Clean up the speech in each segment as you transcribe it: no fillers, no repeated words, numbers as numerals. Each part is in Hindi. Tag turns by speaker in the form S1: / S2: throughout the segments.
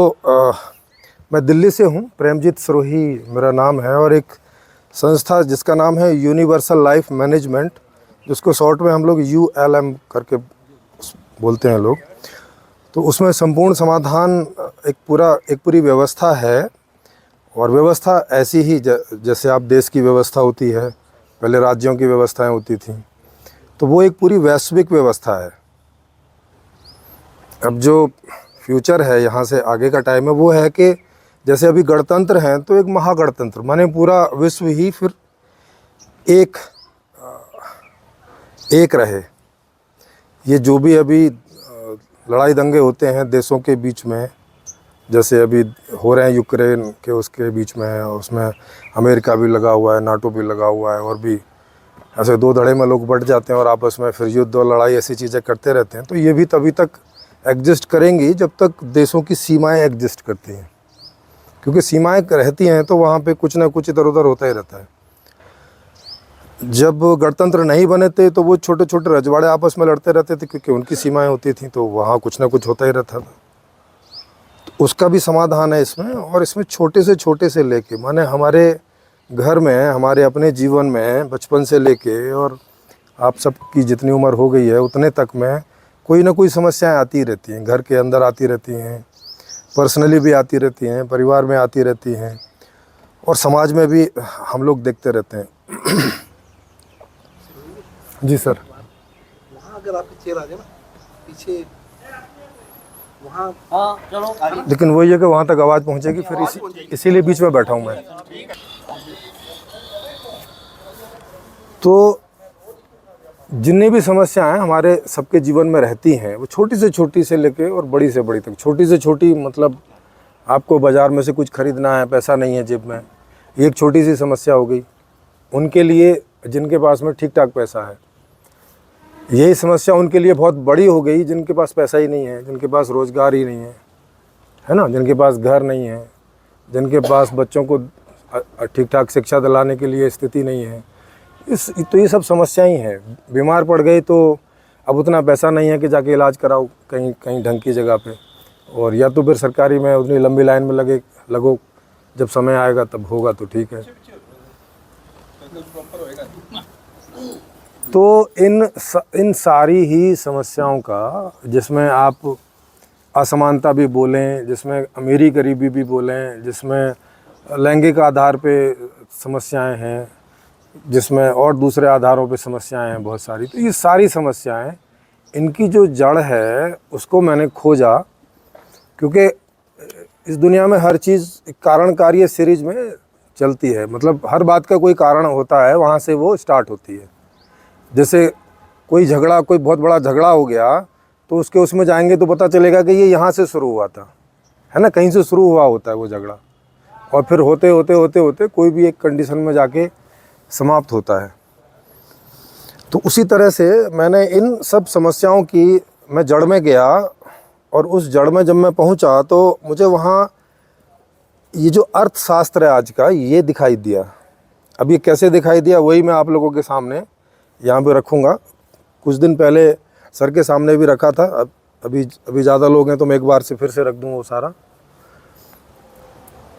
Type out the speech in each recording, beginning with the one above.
S1: मैं दिल्ली से हूँ। प्रेमजीत सरोही मेरा नाम है और एक संस्था जिसका नाम है यूनिवर्सल लाइफ मैनेजमेंट, जिसको शॉर्ट में हम लोग ULM करके बोलते हैं लोग। तो उसमें संपूर्ण समाधान एक पूरी व्यवस्था है। और व्यवस्था ऐसी ही जैसे आप देश की व्यवस्था होती है, पहले राज्यों की व्यवस्थाएं होती थी, तो वो एक पूरी वैश्विक व्यवस्था है। अब जो फ्यूचर है, यहाँ से आगे का टाइम है, वो है कि जैसे अभी गणतंत्र हैं तो एक महागणतंत्र माने पूरा विश्व ही फिर एक रहे। ये जो भी अभी लड़ाई दंगे होते हैं देशों के बीच में, जैसे अभी हो रहे हैं यूक्रेन के उसके बीच में है, और उसमें अमेरिका भी लगा हुआ है, नाटो भी लगा हुआ है, और भी ऐसे दो धड़े में लोग बढ़ जाते हैं और आपस में फिर युद्ध और लड़ाई ऐसी चीज़ें करते रहते हैं। तो ये भी तभी तक एग्जिस्ट करेंगी जब तक देशों की सीमाएं एग्जिस्ट करती हैं, क्योंकि सीमाएं रहती हैं तो वहाँ पे कुछ ना कुछ इधर उधर होता ही रहता है। जब गणतंत्र नहीं बने थे तो वो छोटे छोटे रजवाड़े आपस में लड़ते रहते थे, क्योंकि उनकी सीमाएं होती थी, तो वहाँ कुछ ना कुछ होता ही रहता था। तो उसका भी समाधान है इसमें। और इसमें छोटे से लेके माने हमारे घर में, हमारे अपने जीवन में, बचपन से लेके और आप सबकी जितनी उम्र हो गई है उतने तक में कोई ना कोई समस्याएं आती रहती हैं। घर के अंदर आती रहती हैं, पर्सनली भी आती रहती हैं, परिवार में आती रहती हैं, और समाज में भी हम लोग देखते रहते हैं। जी सर।
S2: वहाँ अगर आपकी चेयर आ जाए ना पीछे, वहाँ चलो आगे।
S1: लेकिन वही है कि वहाँ तक आवाज़ पहुँचेगी, फिर इसीलिए बीच में बैठा हूँ मैं। तो जितनी भी समस्याएं हमारे सबके जीवन में रहती हैं, वो छोटी से लेके और बड़ी से बड़ी तक। छोटी से छोटी मतलब आपको बाज़ार में से कुछ ख़रीदना है, पैसा नहीं है जेब में, ये एक छोटी सी समस्या हो गई उनके लिए जिनके पास में ठीक ठाक पैसा है। यही समस्या उनके लिए बहुत बड़ी हो गई जिनके पास पैसा ही नहीं है, जिनके पास रोज़गार ही नहीं है ना, जिनके पास घर नहीं है, जिनके पास बच्चों को ठीक ठाक शिक्षा दिलाने के लिए स्थिति नहीं है। तो ये सब समस्याएं ही हैं। बीमार पड़ गए तो अब उतना पैसा नहीं है कि जाके इलाज कराओ कहीं ढंग की जगह पे, और या तो फिर सरकारी में उतनी लंबी लाइन में लगो। जब समय आएगा तब होगा तो ठीक है। तो इन सारी ही समस्याओं का, जिसमें आप असमानता भी बोलें, जिसमें अमीरी गरीबी भी बोलें, जिसमें लैंगिक आधार पे समस्याएं हैं, जिसमें और दूसरे आधारों पे समस्याएं हैं बहुत सारी, तो ये सारी समस्याएं, इनकी जो जड़ है उसको मैंने खोजा। क्योंकि इस दुनिया में हर चीज़ कारण कार्य सीरीज में चलती है, मतलब हर बात का कोई कारण होता है, वहाँ से वो स्टार्ट होती है। जैसे कोई बहुत बड़ा झगड़ा हो गया तो उसमें जाएंगे तो पता चलेगा कि ये यहाँ से शुरू हुआ था, है ना, कहीं से शुरू हुआ होता है वो झगड़ा, और फिर होते होते कोई भी एक कंडीशन में जाके समाप्त होता है। तो उसी तरह से मैंने इन सब समस्याओं की मैं जड़ में गया, और उस जड़ में जब मैं पहुंचा तो मुझे वहाँ ये जो अर्थशास्त्र है आज का, ये दिखाई दिया। अब ये कैसे दिखाई दिया वही मैं आप लोगों के सामने यहाँ पे रखूँगा। कुछ दिन पहले सर के सामने भी रखा था, अभी ज़्यादा लोग हैं तो मैं एक बार से फिर से रख दूँ वो सारा।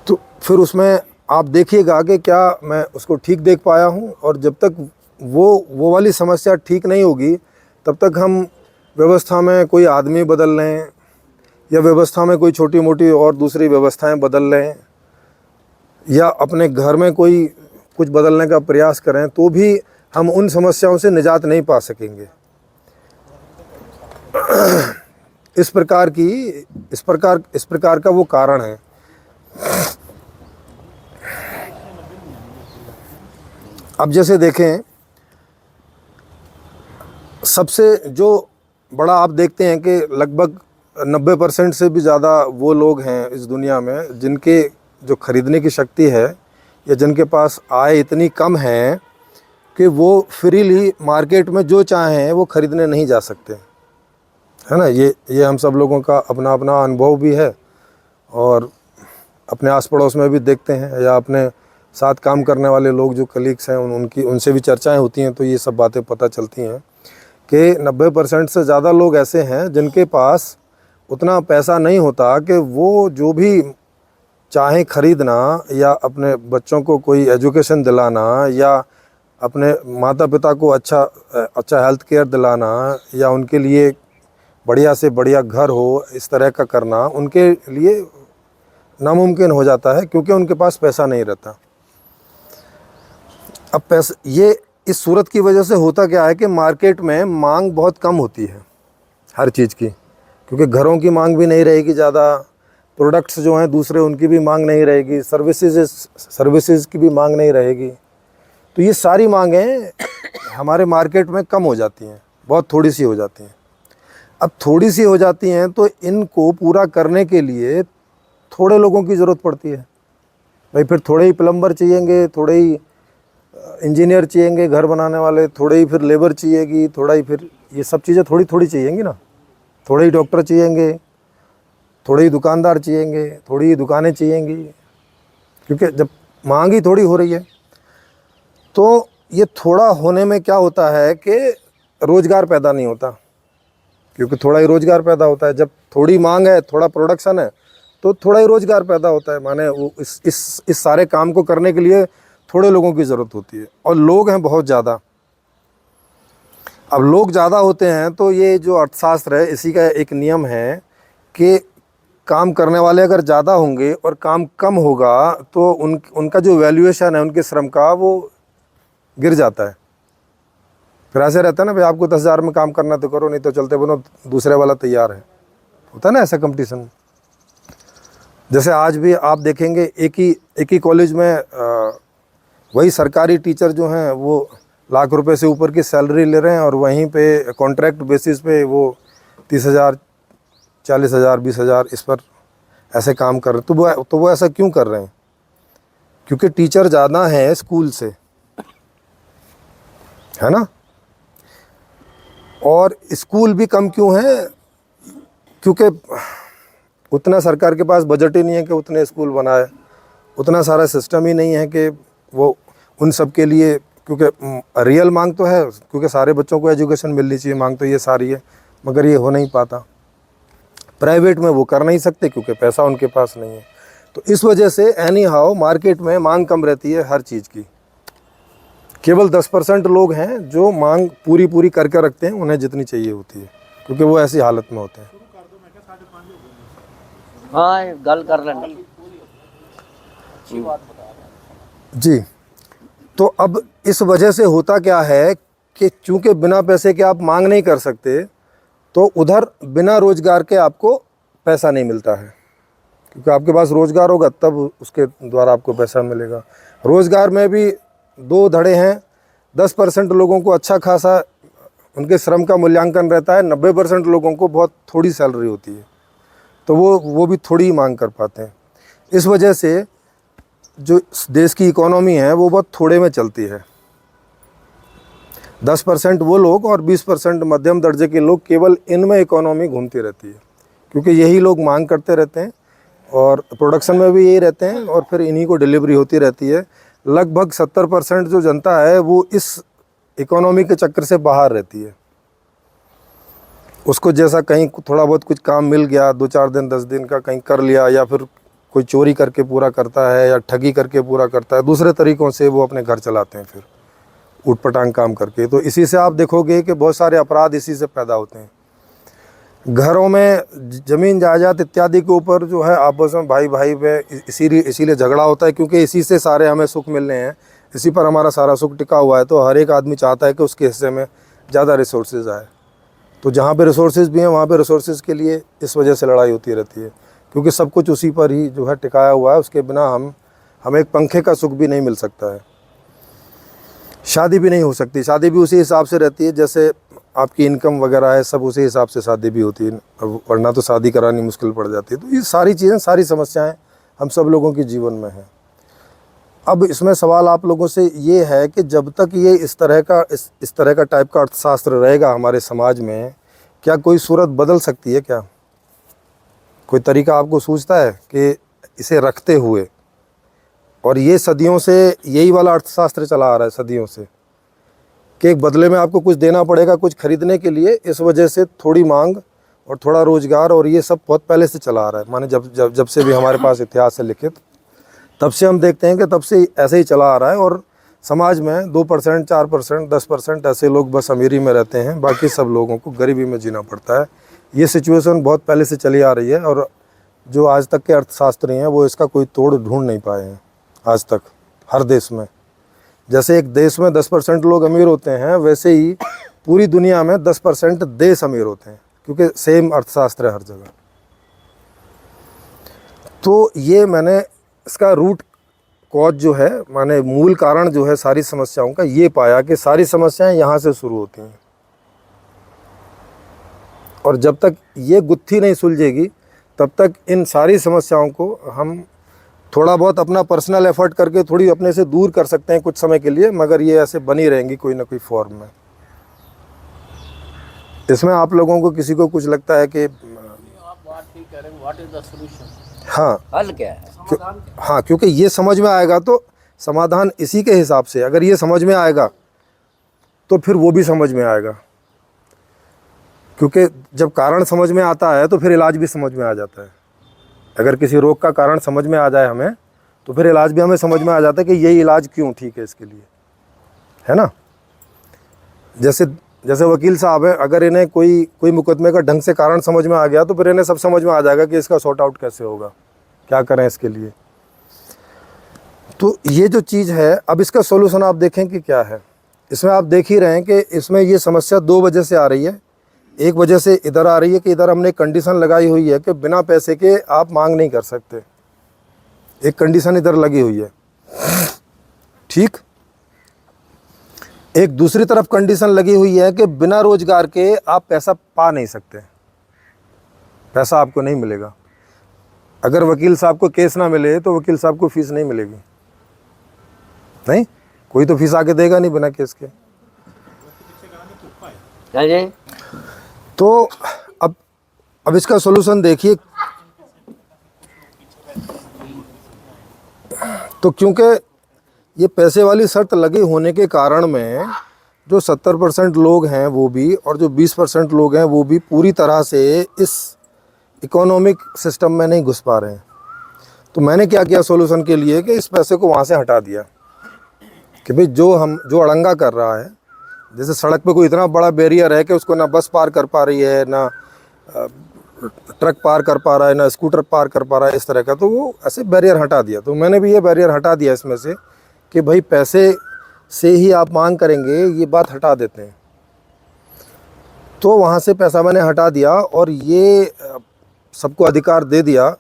S1: तो फिर उसमें आप देखिएगा कि क्या मैं उसको ठीक देख पाया हूँ, और जब तक वो वाली समस्या ठीक नहीं होगी तब तक हम व्यवस्था में कोई आदमी बदल लें या व्यवस्था में कोई छोटी मोटी और दूसरी व्यवस्थाएं बदल लें या अपने घर में कोई कुछ बदलने का प्रयास करें, तो भी हम उन समस्याओं से निजात नहीं पा सकेंगे। इस प्रकार का वो कारण है। अब जैसे देखें, सबसे जो बड़ा आप देखते हैं कि लगभग 90% से भी ज़्यादा वो लोग हैं इस दुनिया में जिनके जो ख़रीदने की शक्ति है, या जिनके पास आय इतनी कम है कि वो फ्रीली मार्केट में जो चाहें वो ख़रीदने नहीं जा सकते, है ना। ये हम सब लोगों का अपना अपना अनुभव भी है, और अपने आस पड़ोस में भी देखते हैं, या अपने साथ काम करने वाले लोग जो कलीग्स हैं उनसे भी चर्चाएं होती हैं, तो ये सब बातें पता चलती हैं कि 90% से ज़्यादा लोग ऐसे हैं जिनके पास उतना पैसा नहीं होता कि वो जो भी चाहे खरीदना या अपने बच्चों को कोई एजुकेशन दिलाना या अपने माता पिता को अच्छा हेल्थ केयर दिलाना या उनके लिए बढ़िया से बढ़िया घर हो, इस तरह का करना उनके लिए नामुमकिन हो जाता है, क्योंकि उनके पास पैसा नहीं रहता। अब पैसा, ये इस सूरत की वजह से होता क्या है कि मार्केट में मांग बहुत कम होती है हर चीज़ की, क्योंकि घरों की मांग भी नहीं रहेगी ज़्यादा, प्रोडक्ट्स जो हैं दूसरे उनकी भी मांग नहीं रहेगी, सर्विसेज की भी मांग नहीं रहेगी। तो ये सारी मांगें हमारे मार्केट में कम हो जाती हैं, बहुत थोड़ी सी हो जाती हैं। अब थोड़ी सी हो जाती हैं तो इनको पूरा करने के लिए थोड़े लोगों की ज़रूरत पड़ती है भाई। फिर थोड़े ही प्लम्बर चाहिएंगे, थोड़े ही इंजीनियर चाहिएंगे घर बनाने वाले, थोड़े ही फिर लेबर चाहिएगी, थोड़ा ही फिर ये सब चीज़ें थोड़ी थोड़ी चाहिएंगी ना, थोड़े ही डॉक्टर चाहिएंगे, थोड़े ही दुकानदार चाहिएंगे, थोड़ी ही दुकानें चाहिएंगी, क्योंकि जब मांग ही थोड़ी हो रही है। तो ये थोड़ा होने में क्या होता है कि रोज़गार पैदा नहीं होता, क्योंकि थोड़ा ही रोज़गार पैदा होता है। जब थोड़ी मांग है, थोड़ा प्रोडक्शन है, तो थोड़ा ही रोज़गार पैदा होता है। माने वो इस सारे काम को करने के लिए थोड़े लोगों की ज़रूरत होती है, और लोग हैं बहुत ज़्यादा। अब लोग ज़्यादा होते हैं तो ये जो अर्थशास्त्र है इसी का एक नियम है कि काम करने वाले अगर ज़्यादा होंगे और काम कम होगा तो उनका जो वैल्यूएशन है उनके श्रम का वो गिर जाता है। फिर ऐसे रहता है ना भाई, आपको 10,000 में काम करना तो करो, नहीं तो चलते बनो, दूसरे वाला तैयार है। होता है ना ऐसा कंपटीशन। जैसे आज भी आप देखेंगे एक ही कॉलेज में वही सरकारी टीचर जो हैं वो लाख रुपए से ऊपर की सैलरी ले रहे हैं, और वहीं पे कॉन्ट्रैक्ट बेसिस पे वो 30,000, 40,000, 20,000 इस पर ऐसे काम कर रहे हैं। तो वो ऐसा क्यों कर रहे हैं? क्योंकि टीचर ज़्यादा हैं स्कूल से, है ना। और स्कूल भी कम क्यों हैं? क्योंकि उतना सरकार के पास बजट ही नहीं है कि उतने स्कूल बनाए, उतना सारा सिस्टम ही नहीं है कि वो उन सब के लिए, क्योंकि रियल मांग तो है, क्योंकि सारे बच्चों को एजुकेशन मिलनी चाहिए, मांग तो ये सारी है, मगर ये हो नहीं पाता। प्राइवेट में वो कर नहीं सकते क्योंकि पैसा उनके पास नहीं है। तो इस वजह से एनी हाउ मार्केट में मांग कम रहती है हर चीज़ की। केवल 10% लोग हैं जो मांग पूरी करके रखते हैं, उन्हें जितनी चाहिए होती है, क्योंकि वो ऐसी हालत में होते हैं।
S3: हाँ गल कर लेना
S1: जी। तो अब इस वजह से होता क्या है कि चूंकि बिना पैसे के आप मांग नहीं कर सकते, तो उधर बिना रोजगार के आपको पैसा नहीं मिलता है, क्योंकि आपके पास रोजगार होगा तब उसके द्वारा आपको पैसा मिलेगा। रोजगार में भी दो धड़े हैं। 10% लोगों को अच्छा खासा उनके श्रम का मूल्यांकन रहता है, 90% लोगों को बहुत थोड़ी सैलरी होती है, तो वो भी थोड़ी ही मांग कर पाते हैं। इस वजह से जो देश की इकोनॉमी है वो बहुत थोड़े में चलती है। 10% वो लोग और 20% मध्यम दर्जे के लोग, केवल इनमें इकोनॉमी घूमती रहती है, क्योंकि यही लोग मांग करते रहते हैं और प्रोडक्शन में भी यही रहते हैं, और फिर इन्हीं को डिलीवरी होती रहती है। लगभग 70% जो जनता है वो इस इकोनॉमी के चक्कर से बाहर रहती है। उसको जैसा कहीं थोड़ा बहुत कुछ काम मिल गया, 2-4 दिन 10 दिन का कहीं कर लिया, या फिर कोई चोरी करके पूरा करता है या ठगी करके पूरा करता है, दूसरे तरीक़ों से वो अपने घर चलाते हैं फिर ऊट-पटांग काम करके। तो इसी से आप देखोगे कि बहुत सारे अपराध इसी से पैदा होते हैं। घरों में ज़मीन जायदाद इत्यादि के ऊपर जो है आपस में भाई में इसीलिए झगड़ा होता है, क्योंकि इसी से सारे हमें सुख मिलने हैं, इसी पर हमारा सारा सुख टिका हुआ है। तो हर एक आदमी चाहता है कि उसके हिस्से में ज़्यादा रिसोर्सेज आए। तो जहाँ पे रिसोर्सेज भी हैं वहाँ पे रिसोर्सेज के लिए इस वजह से लड़ाई होती रहती है, क्योंकि सब कुछ उसी पर ही जो है टिकाया हुआ है। उसके बिना हमें एक पंखे का सुख भी नहीं मिल सकता है, शादी भी नहीं हो सकती। शादी भी उसी हिसाब से रहती है जैसे आपकी इनकम वगैरह है, सब उसी हिसाब से शादी भी होती है, वरना तो शादी करानी मुश्किल पड़ जाती है। तो ये सारी चीज़ें, सारी समस्याएं हम सब लोगों के जीवन में हैं। अब इसमें सवाल आप लोगों से ये है कि जब तक ये इस तरह का टाइप का अर्थशास्त्र रहेगा हमारे समाज में, क्या कोई सूरत बदल सकती है? क्या कोई तरीका आपको सूझता है कि इसे रखते हुए, और ये सदियों से यही वाला अर्थशास्त्र चला आ रहा है, सदियों से, कि एक बदले में आपको कुछ देना पड़ेगा कुछ खरीदने के लिए, इस वजह से थोड़ी मांग और थोड़ा रोजगार, और ये सब बहुत पहले से चला आ रहा है। माने जब जब जब से भी हमारे पास इतिहास है लिखित, तब से हम देखते हैं कि तब से ऐसे ही चला आ रहा है। और समाज में 2%, 4%, 10% ऐसे लोग बस अमीरी में रहते हैं, बाकी सब लोगों को गरीबी में जीना पड़ता है। ये सिचुएशन बहुत पहले से चली आ रही है, और जो आज तक के अर्थशास्त्री हैं वो इसका कोई तोड़ ढूंढ नहीं पाए हैं आज तक। हर देश में जैसे एक देश में 10% लोग अमीर होते हैं, वैसे ही पूरी दुनिया में 10% देश अमीर होते हैं, क्योंकि सेम अर्थशास्त्र है हर जगह। तो ये मैंने इसका रूट कॉज जो है, माने मूल कारण जो है सारी समस्याओं का, ये पाया कि सारी समस्याएं यहाँ से शुरू होती हैं। और जब तक ये गुत्थी नहीं सुलझेगी तब तक इन सारी समस्याओं को हम थोड़ा बहुत अपना पर्सनल एफर्ट करके थोड़ी अपने से दूर कर सकते हैं कुछ समय के लिए, मगर ये ऐसे बनी रहेंगी कोई ना कोई फॉर्म में। इसमें आप लोगों को किसी को कुछ लगता है कि
S3: आप बात ठीक कह रहे हैं, व्हाट इज द सॉल्यूशन?
S1: हाँ,
S3: हल क्या है?
S1: हाँ, क्योंकि ये समझ में आएगा तो समाधान इसी के हिसाब से, अगर ये समझ में आएगा तो फिर वो भी समझ में आएगा। क्योंकि जब कारण समझ में आता है तो फिर इलाज भी समझ में आ जाता है। अगर किसी रोग का कारण समझ में आ जाए हमें, तो फिर इलाज भी हमें समझ में आ जाता है कि यही इलाज क्यों ठीक है इसके लिए, है ना। जैसे वकील साहब हैं, अगर इन्हें कोई मुकदमे का ढंग से कारण समझ में आ गया तो फिर इन्हें सब समझ में आ जाएगा कि इसका सॉर्ट आउट कैसे होगा, क्या करें इसके लिए। तो ये जो चीज़ है, अब इसका सॉल्यूशन आप देखें कि क्या है। इसमें आप देख ही रहे हैं कि इसमें ये समस्या 2 वजह से आ रही है। एक वजह से इधर आ रही है कि इधर हमने कंडीशन लगाई हुई है कि बिना पैसे के आप मांग नहीं कर सकते। एक कंडीशन इधर लगी हुई है, ठीक। एक दूसरी तरफ कंडीशन लगी हुई है कि बिना रोजगार के आप पैसा पा नहीं सकते, पैसा आपको नहीं मिलेगा। अगर वकील साहब को केस ना मिले तो वकील साहब को फीस नहीं मिलेगी, नहीं, कोई तो फीस आके देगा नहीं बिना केस के।
S3: क्या जी?
S1: तो अब इसका सॉल्यूशन देखिए। तो क्योंकि ये पैसे वाली शर्त लगी होने के कारण में जो 70% लोग हैं वो भी, और जो 20% लोग हैं वो भी पूरी तरह से इस इकोनॉमिक सिस्टम में नहीं घुस पा रहे हैं। तो मैंने क्या किया सॉल्यूशन के लिए कि इस पैसे को वहाँ से हटा दिया कि भाई जो अड़ंगा कर रहा है, जैसे सड़क पे कोई इतना बड़ा बैरियर है कि उसको ना बस पार कर पा रही है, ना ट्रक पार कर पा रहा है, ना स्कूटर पार कर पा रहा है, इस तरह का, तो वो ऐसे बैरियर हटा दिया। तो मैंने भी ये बैरियर हटा दिया इसमें से कि भाई पैसे से ही आप मांग करेंगे, ये बात हटा देते हैं। तो वहाँ से पैसा मैंने हटा दिया और ये सबको अधिकार दे दिया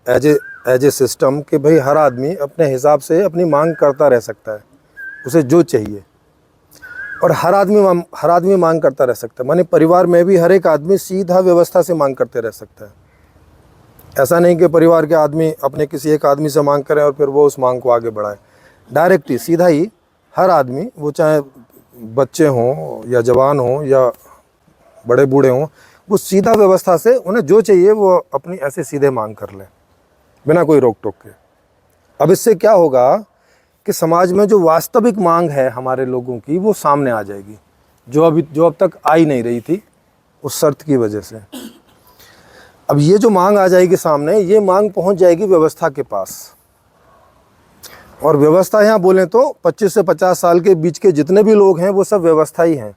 S1: एज ए सिस्टम कि भाई हर आदमी अपने हिसाब से अपनी मांग करता रह सकता है, उसे जो चाहिए, और हर आदमी मांग करता रह सकता है। माने परिवार में भी हर एक आदमी सीधा व्यवस्था से मांग करते रह सकता है। ऐसा नहीं कि परिवार के आदमी अपने किसी एक आदमी से मांग करें और फिर वो उस मांग को आगे बढ़ाए। डायरेक्ट ही सीधा ही हर आदमी, वो चाहे बच्चे हों या जवान हों या बड़े बूढ़े हों, वो सीधा व्यवस्था से उन्हें जो चाहिए वो अपनी ऐसे सीधे मांग कर लें बिना कोई रोक टोक के। अब इससे क्या होगा कि समाज में जो वास्तविक मांग है हमारे लोगों की, वो सामने आ जाएगी, जो अब तक आ ही नहीं रही थी उस शर्त की वजह से। अब ये जो मांग आ जाएगी सामने, ये मांग पहुंच जाएगी व्यवस्था के पास। और व्यवस्था यहाँ बोलें तो 25 से 50 साल के बीच के जितने भी लोग हैं वो सब व्यवस्था ही हैं।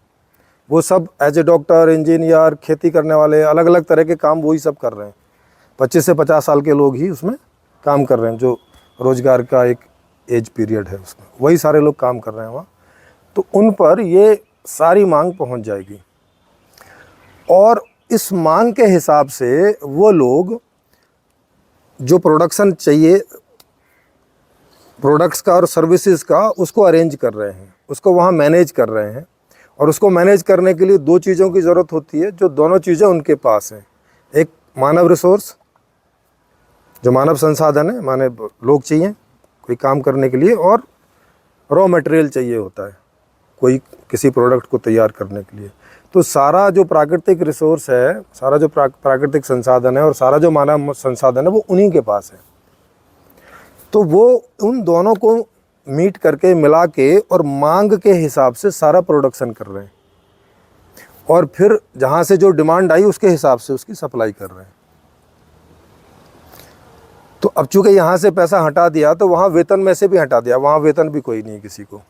S1: वो सब एज ए डॉक्टर, इंजीनियर, खेती करने वाले, अलग अलग तरह के काम वही सब कर रहे हैं। 25 से 50 साल के लोग ही उसमें काम कर रहे हैं, जो रोजगार का एक एज पीरियड है उसमें, वही सारे लोग काम कर रहे हैं वहाँ। तो उन पर ये सारी मांग पहुँच जाएगी, और इस मांग के हिसाब से वो लोग जो प्रोडक्शन चाहिए, प्रोडक्ट्स का और सर्विसेज का, उसको अरेंज कर रहे हैं, उसको वहाँ मैनेज कर रहे हैं। और उसको मैनेज करने के लिए 2 चीज़ों की ज़रूरत होती है, जो दोनों चीज़ें उनके पास हैं। एक मानव रिसोर्स, जो मानव संसाधन है, माने लोग चाहिए कोई काम करने के लिए, और रॉ मटेरियल चाहिए होता है कोई किसी प्रोडक्ट को तैयार करने के लिए। तो सारा जो प्राकृतिक रिसोर्स है, सारा जो प्राकृतिक संसाधन है और सारा जो मानव संसाधन है, वो उन्हीं के पास है। तो वो उन दोनों को मीट करके, मिला के और मांग के हिसाब से सारा प्रोडक्शन कर रहे हैं। और फिर जहाँ से जो डिमांड आई उसके हिसाब से उसकी सप्लाई कर रहे हैं। तो अब चूंकि यहाँ से पैसा हटा दिया तो वहाँ वेतन में से भी हटा दिया, वहाँ वेतन भी कोई नहीं किसी को।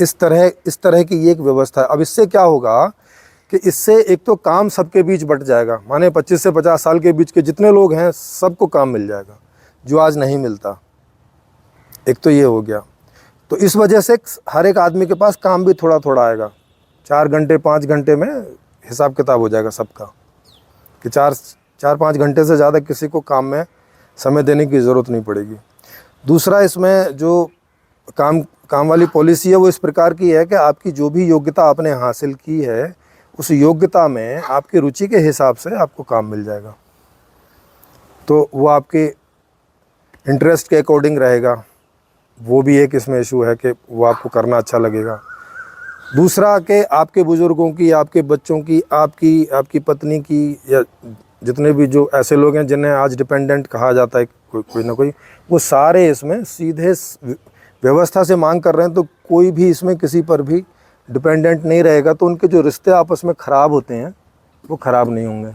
S1: इस तरह की ये एक व्यवस्था है। अब इससे क्या होगा कि इससे एक तो काम सबके बीच बंट जाएगा, माने 25 से 50 साल के बीच के जितने लोग हैं सबको काम मिल जाएगा, जो आज नहीं मिलता। एक तो ये हो गया। तो इस वजह से हर एक आदमी के पास काम भी थोड़ा थोड़ा आएगा। 4 घंटे 5 घंटे में हिसाब किताब हो जाएगा सबका, कि 4-5 घंटे से ज़्यादा किसी को काम में समय देने की ज़रूरत नहीं पड़ेगी। दूसरा, इसमें जो काम वाली पॉलिसी है वो इस प्रकार की है कि आपकी जो भी योग्यता आपने हासिल की है उस योग्यता में आपकी रुचि के हिसाब से आपको काम मिल जाएगा। तो वो आपके इंटरेस्ट के अकॉर्डिंग रहेगा, वो भी एक इसमें इशू है कि वो आपको करना अच्छा लगेगा। दूसरा कि आपके बुज़ुर्गों की, आपके बच्चों की, आपकी पत्नी की, या जितने भी जो ऐसे लोग हैं जिन्हें आज डिपेंडेंट कहा जाता है कोई ना कोई, वो सारे इसमें सीधे व्यवस्था से मांग कर रहे हैं। तो कोई भी इसमें किसी पर भी डिपेंडेंट नहीं रहेगा, तो उनके जो रिश्ते आपस में ख़राब होते हैं वो ख़राब नहीं होंगे,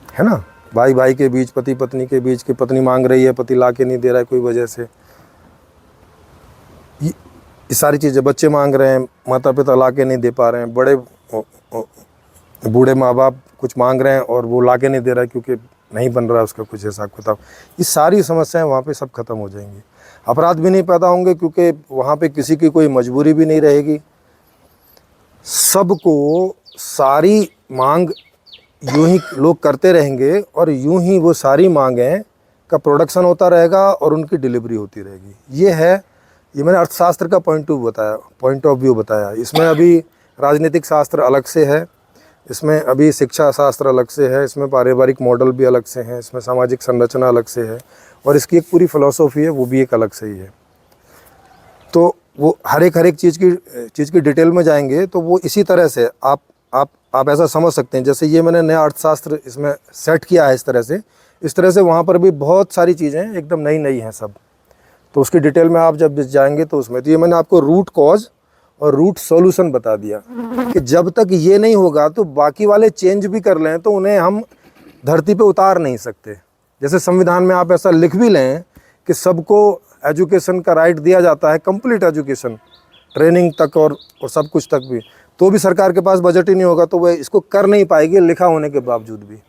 S1: है ना। भाई भाई के बीच, पति पत्नी के बीच, कि पत्नी मांग रही है, पति ला के नहीं दे रहा है कोई वजह से, ये सारी चीज़ें, बच्चे मांग रहे हैं, माता पिता ला के नहीं दे पा रहे हैं, बड़े बूढ़े माँ बाप कुछ मांग रहे हैं और वो ला के नहीं दे रहा है क्योंकि नहीं बन रहा है उसका कुछ हिसाब किताब। ये सारी समस्याएं वहाँ पे सब खत्म हो जाएंगी। अपराध भी नहीं पैदा होंगे क्योंकि वहाँ पे किसी की कोई मजबूरी भी नहीं रहेगी। सबको सारी मांग यूं ही लोग करते रहेंगे और यूं ही वो सारी मांगें का प्रोडक्शन होता रहेगा और उनकी डिलीवरी होती रहेगी। ये मैंने अर्थशास्त्र का पॉइंट ऑफ व्यू बताया। इसमें अभी राजनीतिक शास्त्र अलग से है, इसमें अभी शिक्षा शास्त्र अलग से है, इसमें पारिवारिक मॉडल भी अलग से हैं, इसमें सामाजिक संरचना अलग से है, और इसकी एक पूरी फ़िलॉसफी है वो भी एक अलग से ही है। तो वो हर एक चीज़ की डिटेल में जाएंगे तो वो इसी तरह से आप ऐसा समझ सकते हैं। जैसे ये मैंने नया अर्थशास्त्र इसमें सेट किया है, इस तरह से वहाँ पर भी बहुत सारी चीज़ें एकदम नई हैं सब। तो उसकी डिटेल में आप जब जाएंगे तो उसमें, तो ये मैंने आपको रूट कॉज और रूट सॉल्यूशन बता दिया कि जब तक ये नहीं होगा तो बाकी वाले चेंज भी कर लें तो उन्हें हम धरती पे उतार नहीं सकते। जैसे संविधान में आप ऐसा लिख भी लें कि सबको एजुकेशन का राइट दिया जाता है, कंप्लीट एजुकेशन, ट्रेनिंग तक और सब कुछ तक भी, तो भी सरकार के पास बजट ही नहीं होगा तो वह इसको कर नहीं पाएगी लिखा होने के बावजूद भी।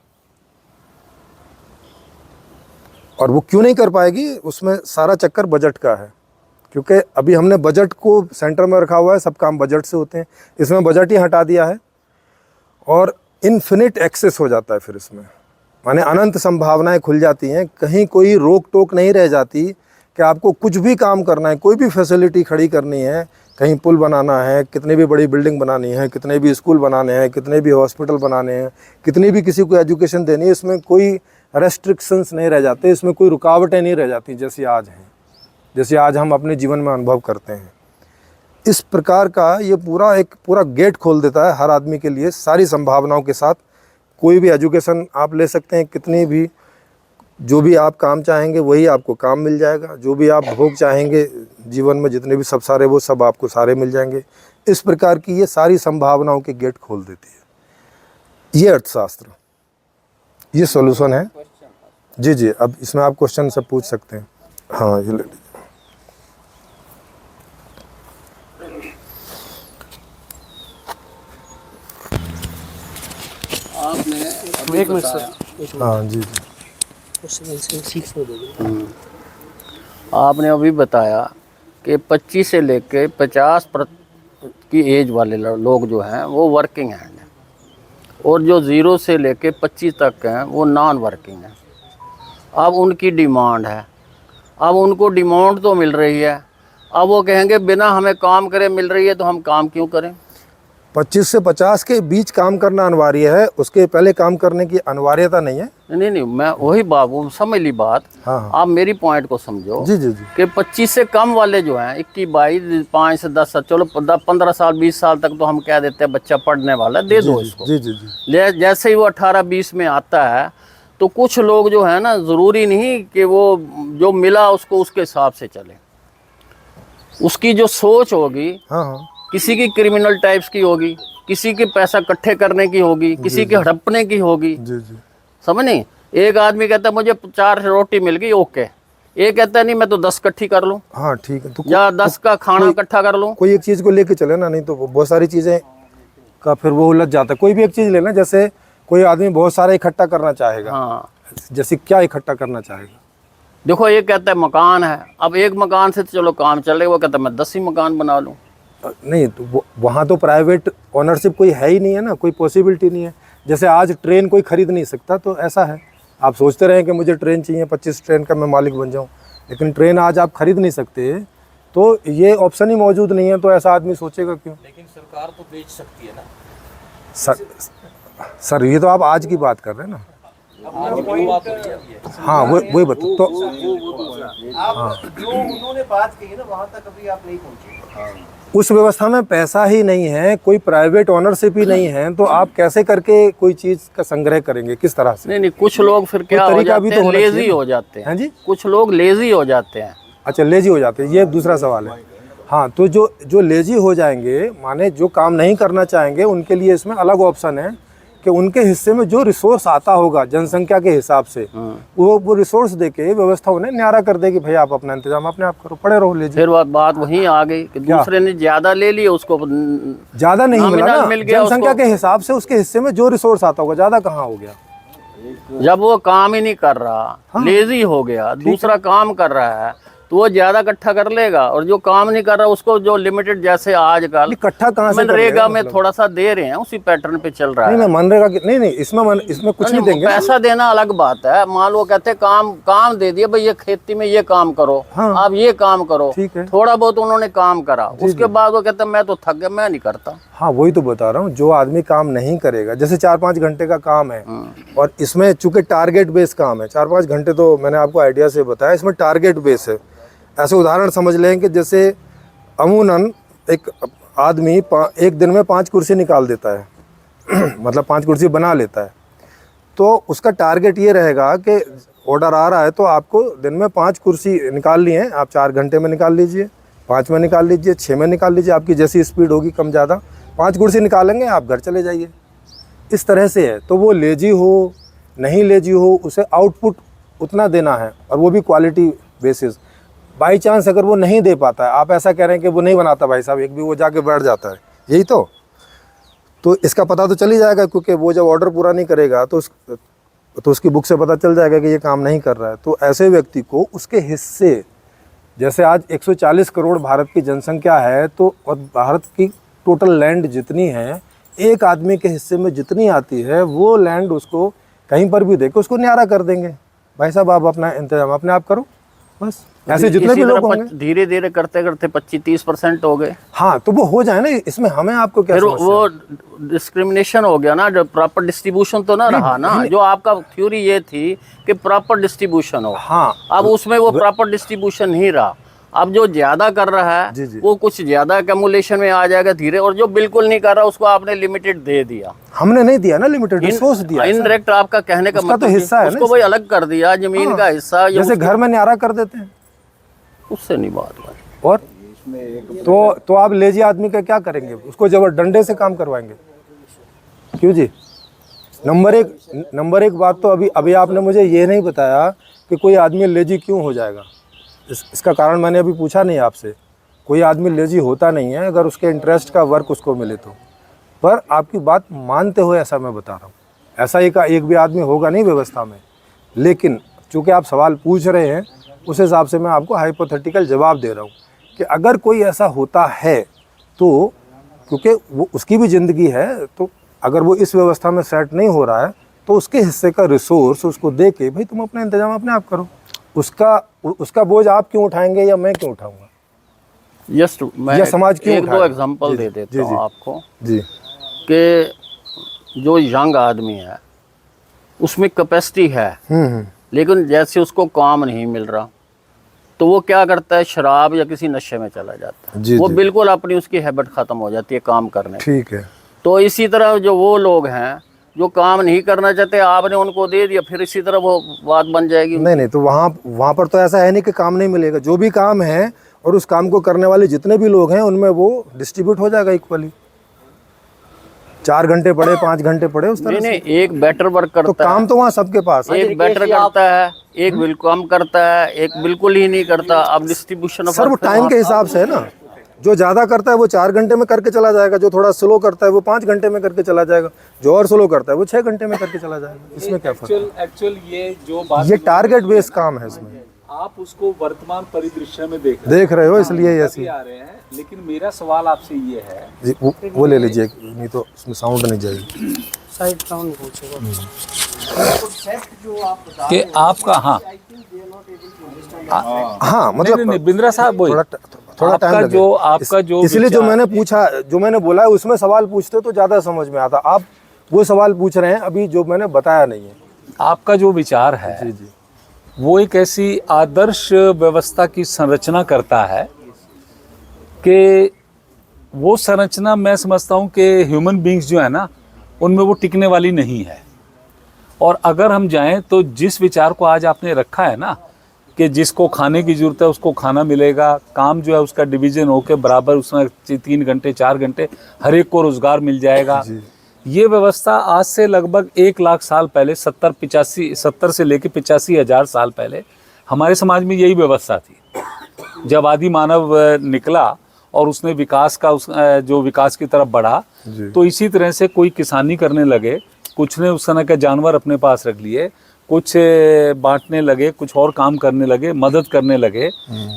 S1: और वो क्यों नहीं कर पाएगी, उसमें सारा चक्कर बजट का है, क्योंकि अभी हमने बजट को सेंटर में रखा हुआ है, सब काम बजट से होते हैं। इसमें बजट ही हटा दिया है और इन्फिनिट एक्सेस हो जाता है। फिर इसमें माने अनंत संभावनाएं खुल जाती हैं, कहीं कोई रोक टोक नहीं रह जाती कि आपको कुछ भी काम करना है, कोई भी फैसिलिटी खड़ी करनी है, कहीं पुल बनाना है, कितनी भी बड़ी बिल्डिंग बनानी है, कितने भी स्कूल बनाने हैं, कितने भी हॉस्पिटल बनाने हैं, कितनी भी किसी को एजुकेशन देनी है, इसमें कोई रेस्ट्रिक्शंस नहीं रह जाते, इसमें कोई रुकावटें नहीं रह जाती जैसी आज हैं, जैसे आज हम अपने जीवन में अनुभव करते हैं। इस प्रकार का ये पूरा गेट खोल देता है हर आदमी के लिए, सारी संभावनाओं के साथ। कोई भी एजुकेशन आप ले सकते हैं, कितनी भी, जो भी आप काम चाहेंगे वही आपको काम मिल जाएगा, जो भी आप भोग चाहेंगे जीवन में, जितने भी सब सारे, वो सब आपको सारे मिल जाएंगे। इस प्रकार की ये सारी संभावनाओं के गेट खोल देती है ये अर्थशास्त्र। ये सॉल्यूशन है। जी, अब इसमें आप क्वेश्चन सब पूछ सकते हैं। हाँ, ये ले लीजिए।
S3: आपने
S2: एक मिनट सर।
S1: हाँ जी।
S3: आपने अभी बताया कि 25 से लेके 50 की एज वाले लोग जो हैं वो वर्किंग हैं, और जो 0 से लेके 25 तक हैं वो नॉन वर्किंग हैं। अब उनकी डिमांड है, अब उनको डिमांड तो मिल रही है, अब वो कहेंगे बिना हमें काम करे मिल रही है तो हम काम क्यों करें।
S1: 25 से 50 के बीच काम करना अनिवार्य है, उसके पहले काम करने की अनिवार्यता नहीं है।
S3: नहीं, मैं वही बात, वो समझ ली बात।
S1: हाँ।
S3: आप मेरी पॉइंट को समझो।
S1: जी।
S3: कि 25 से कम वाले जो हैं, 21, 22, 5 से 10 साल, चलो 15 साल 20 साल तक तो हम कह देते हैं बच्चा पढ़ने वाला, दे दो इसको।
S1: जी।
S3: जैसे ही वो 18-20 में आता है तो कुछ लोग जो है ना, ज़रूरी नहीं कि वो जो मिला उसको उसके हिसाब से चले, उसकी जो सोच होगी
S1: हाँ।
S3: किसी की क्रिमिनल टाइप्स की होगी, किसी की पैसा इकट्ठे करने की होगी, किसी की हड़पने की होगी।
S1: जी जी।
S3: समझ नहीं, एक आदमी कहता है मुझे 4 रोटी मिल गई, ओके, एक कहता है नहीं मैं तो 10 इकट्ठी कर लूं,
S1: हाँ ठीक है। तो
S3: या 10 का खाना इकट्ठा कर लूं।
S1: कोई एक चीज़ को लेके चले ना, नहीं तो बहुत सारी चीज़ें का फिर वो उलझ जाता है। कोई भी एक चीज़ लेना, जैसे कोई आदमी बहुत सारा इकट्ठा करना चाहेगा,
S3: हाँ,
S1: जैसे क्या इकट्ठा करना चाहेगा?
S3: देखो एक कहता है मकान है, अब एक मकान से तो चलो काम चलेगा, वो कहता है मैं 10 ही मकान बना लूं।
S1: नहीं तो वहाँ तो प्राइवेट ओनरशिप कोई है ही नहीं है ना, कोई पॉसिबिलिटी नहीं है। जैसे आज ट्रेन कोई खरीद नहीं सकता, तो ऐसा है। आप सोचते रहे कि मुझे ट्रेन चाहिए, 25 ट्रेन का मैं मालिक बन जाऊँ, लेकिन ट्रेन आज आप खरीद नहीं सकते, तो ये ऑप्शन ही मौजूद नहीं है। तो ऐसा आदमी सोचेगा क्यों?
S2: लेकिन सरकार तो बेच सकती है ना।
S1: सर ये तो आप आज की बात कर रहे हैं ना। हाँ वही बताओ तो।
S2: आप जो उन्होंने बात कही ना, वहाँ तक अभी आप नहीं पहुँचे।
S1: उस व्यवस्था में पैसा ही नहीं है, कोई प्राइवेट ओनरशिप ही नहीं है, तो आप कैसे करके कोई चीज का संग्रह करेंगे, किस तरह से?
S3: नहीं, कुछ लोग फिर क्या हो
S1: तरीका भी
S3: जाते
S1: तो
S3: हैं,
S1: होना
S3: लेजी
S1: चाहिए ना।
S3: हो जाते हैं।
S1: हैं जी?
S3: कुछ लोग लेजी हो जाते हैं।
S1: अच्छा, लेजी हो जाते हैं, ये दूसरा सवाल है। हाँ, तो जो लेजी हो जाएंगे, माने जो काम नहीं करना चाहेंगे, उनके लिए इसमें अलग ऑप्शन है कि उनके हिस्से में जो रिसोर्स आता होगा जनसंख्या के हिसाब से, वो रिसोर्स देके व्यवस्था उन्हें न्यारा कर देगी, भाई आप अपना इंतजाम अपने आप करो, पड़े रहो लेजी।
S3: फिर बात वहीं आ गई कि दूसरे ने ज्यादा ले लिया, उसको
S1: ज्यादा नहीं मिला
S3: nominal
S1: ना,
S3: मिल गया
S1: जनसंख्या
S3: उसको।
S1: के हिसाब से उसके हिस्से में जो रिसोर्स आता होगा, ज्यादा कहाँ हो गया?
S3: जब वो काम ही नहीं कर रहा, लेजी हो गया, दूसरा काम कर रहा है, तो वो ज्यादा इकट्ठा कर लेगा। और जो काम नहीं कर रहा उसको जो लिमिटेड, जैसे आजकल
S1: इकट्ठा कहाँ से कर
S3: मनरेगा
S1: लेगा
S3: में
S1: मतलब?
S3: थोड़ा सा दे रहे हैं, उसी पैटर्न पे चल रहा
S1: नहीं
S3: है।
S1: मैं मनरेगा की नहीं इसमें कुछ नहीं देंगे।
S3: पैसा देना अलग बात है। मान लो कहते हैं काम दे दिया, भाई ये खेती में ये काम करो,
S1: हाँ।
S3: आप ये काम करो,
S1: ठीक है।
S3: थोड़ा बहुत उन्होंने काम करा, उसके बाद वो कहते हैं मैं तो थक गया, मैं नहीं करता।
S1: हाँ वही तो बता रहा हूँ, जो आदमी काम नहीं करेगा, जैसे 4-5 घंटे का काम है, और इसमें चूंकि टारगेट बेस काम है, 4-5 घंटे तो मैंने आपको आइडिया से बताया, इसमें टारगेट बेस है। ऐसे उदाहरण समझ लें कि जैसे अमूनन एक आदमी एक दिन में 5 कुर्सी निकाल देता है मतलब 5 कुर्सी बना लेता है, तो उसका टारगेट ये रहेगा कि ऑर्डर आ रहा है तो आपको दिन में 5 कुर्सी निकाल ली है, आप 4 घंटे में निकाल लीजिए, 5 में निकाल लीजिए, 6 में निकाल लीजिए, आपकी जैसी स्पीड होगी कम ज़्यादा, 5 कुर्सी निकालेंगे, आप घर चले जाइए। इस तरह से है। तो वो लेजी हो नहीं लेजी हो, उसे आउटपुट उतना देना है, और वो भी क्वालिटी बेसिस। बाई चांस अगर वो नहीं दे पाता है, आप ऐसा कह रहे हैं कि वो नहीं बनाता भाई साहब, एक भी वो जाके बैठ जाता है, यही तो इसका पता तो चल ही जाएगा, क्योंकि वो जब ऑर्डर पूरा नहीं करेगा तो उसकी बुक से पता चल जाएगा कि ये काम नहीं कर रहा है। तो ऐसे व्यक्ति को उसके हिस्से, जैसे आज 140 करोड़ भारत की जनसंख्या है, तो और भारत की टोटल लैंड जितनी है, एक आदमी के हिस्से में जितनी आती है, वो लैंड उसको कहीं पर भी देके उसको न्यारा कर देंगे, भाई साहब आप अपना इंतजाम अपने आप करो, बस। ऐसे जितने भी लोग होंगे,
S3: धीरे धीरे करते करते 25-30% हो गए।
S1: हाँ तो वो हो जाए ना, इसमें हमें आपको क्या
S3: फिर
S1: समस्या
S3: वो
S1: है?
S3: डिस्क्रिमिनेशन हो गया ना, जो प्रॉपर डिस्ट्रीब्यूशन तो ना रहा ना, जो आपका थ्योरी ये थी कि प्रॉपर डिस्ट्रीब्यूशन हो,
S1: हाँ
S3: अब उसमें वो प्रॉपर डिस्ट्रीब्यूशन नहीं रहा। अब जो ज्यादा कर रहा है
S1: जी, जी।
S3: वो कुछ ज्यादा कैमुलेशन में आ जाएगा धीरे, और जो बिल्कुल नहीं कर रहा उसको आपने लिमिटेड दे दिया।
S1: हमने नहीं दिया ना, लिमिटेड रिसोर्स दिया है सर।
S3: इनडायरेक्ट आपका कहने का
S1: उसका तो
S3: मतलब
S1: हिस्सा है ना
S3: उसको भाई अलग कर दिया, जमीन
S1: हाँ।
S3: का हिस्सा, या
S1: जैसे घर में न्यारा कर देते हैं,
S3: उससे नहीं बात भाई।
S1: और तो आप लेजी आदमी का क्या करेंगे? उसको जबर डंडे से काम करवाएंगे, क्यों जी? नंबर एक बात तो अभी आपने मुझे ये नहीं बताया कि कोई आदमी लेजी क्यों हो जाएगा। इसका कारण मैंने अभी पूछा नहीं आपसे। कोई आदमी लेजी होता नहीं है अगर उसके इंटरेस्ट का वर्क उसको मिले तो। पर आपकी बात मानते हुए ऐसा मैं बता रहा हूँ, ऐसा एक भी आदमी होगा नहीं व्यवस्था में। लेकिन चूँकि आप सवाल पूछ रहे हैं, उस हिसाब से मैं आपको हाइपोथेटिकल जवाब दे रहा हूँ कि अगर कोई ऐसा होता है तो, क्योंकि वो उसकी भी ज़िंदगी है, तो अगर वो इस व्यवस्था में सेट नहीं हो रहा है तो उसके हिस्से का रिसोर्स उसको दे के, भाई तुम अपना इंतजाम अपने आप करो। उसका बोझ आप क्यों उठाएंगे या मैं क्यों उठाऊंगा?
S3: जस्ट मैं
S1: या समाज क्यों
S3: एक दो
S1: उठाए?
S3: एग्जांपल दे देता हूँ आपको
S1: जी
S3: कि जो यंग आदमी है उसमें कैपेसिटी है, लेकिन जैसे उसको काम नहीं मिल रहा तो वो क्या करता है, शराब या किसी नशे में चला जाता है।
S1: जी,
S3: वो
S1: जी।
S3: बिल्कुल अपनी उसकी हैबिट खत्म हो जाती है काम करने की।
S1: ठीक है।
S3: तो इसी तरह जो वो लोग हैं जो काम नहीं करना चाहते, आपने उनको दे दिया, फिर इसी तरह वो बात बन जाएगी।
S1: नहीं तो वहाँ पर तो ऐसा है नहीं कि काम नहीं मिलेगा। जो भी काम है और उस काम को करने वाले जितने भी लोग हैं उनमें वो डिस्ट्रीब्यूट हो जाएगा इक्वली। 4 घंटे पड़े, 5 घंटे पड़े, उस तरह से।
S3: नहीं, एक बेटर वर्क
S1: तो
S3: करता
S1: काम तो वहाँ सबके पास है।
S3: एक बेटर करता है, एक बिल्कुल कम करता है, एक बिल्कुल ही नहीं करता। अब डिस्ट्रीब्यूशन
S1: सर वो टाइम के हिसाब से है ना, जो ज़्यादा करता है वो 4 घंटे में करके चला जाएगा, जो थोड़ा स्लो करता है वो 5 घंटे में करके चला जाएगा, जो और स्लो करता है वो 6 घंटे में करके चला जाएगा। इसमें क्या फर्क है?
S4: एक्चुअल ये जो बात
S1: ये टारगेट बेस्ड काम है इसमें।
S4: आप उसको वर्तमान परिदृश्य में
S1: देख रहे हो, इसलिए ऐसी
S4: आ रहे हैं। लेकिन मेरा सवाल आपसे ये है
S1: जी, वो ले लीजिए, नहीं तो उसमें साउंड नहीं जाएगी।
S2: साइड साउंड पूछेगा
S4: कि आपका
S1: हाँ मतलब
S4: नहीं, बिंद्रा साहब वही
S1: थोड़ा टाइम लगेगा।
S4: आपका जो
S1: इसलिए जो मैंने पूछा, जो मैंने बोला है उसमें सवाल पूछते तो ज़्यादा समझ में आता। आप वो सवाल पूछ रहे हैं अभी जो मैंने बताया नहीं है।
S4: आपका जो विचार है
S1: जी जी
S4: वो एक ऐसी आदर्श व्यवस्था की संरचना करता है कि वो संरचना मैं समझता हूँ कि ह्यूमन बींग्स जो है ना उनमें वो टिकने वाली नहीं है। और अगर हम जाएं तो जिस विचार को आज आपने रखा है ना कि जिसको खाने की ज़रूरत है उसको खाना मिलेगा, काम जो है उसका डिवीज़न होकर बराबर उसमें 3 घंटे 4 घंटे हर एक को रोज़गार मिल जाएगा। ये व्यवस्था आज से लगभग 1 लाख साल पहले 70 से लेकर 85,000 साल पहले हमारे समाज में यही व्यवस्था थी। जब आदि मानव निकला और उसने विकास का जो विकास की तरफ बढ़ा तो इसी तरह से कोई किसानी करने लगे, कुछ ने उस तरह के जानवर अपने पास रख लिए, कुछ बांटने लगे, कुछ और काम करने लगे, मदद करने लगे,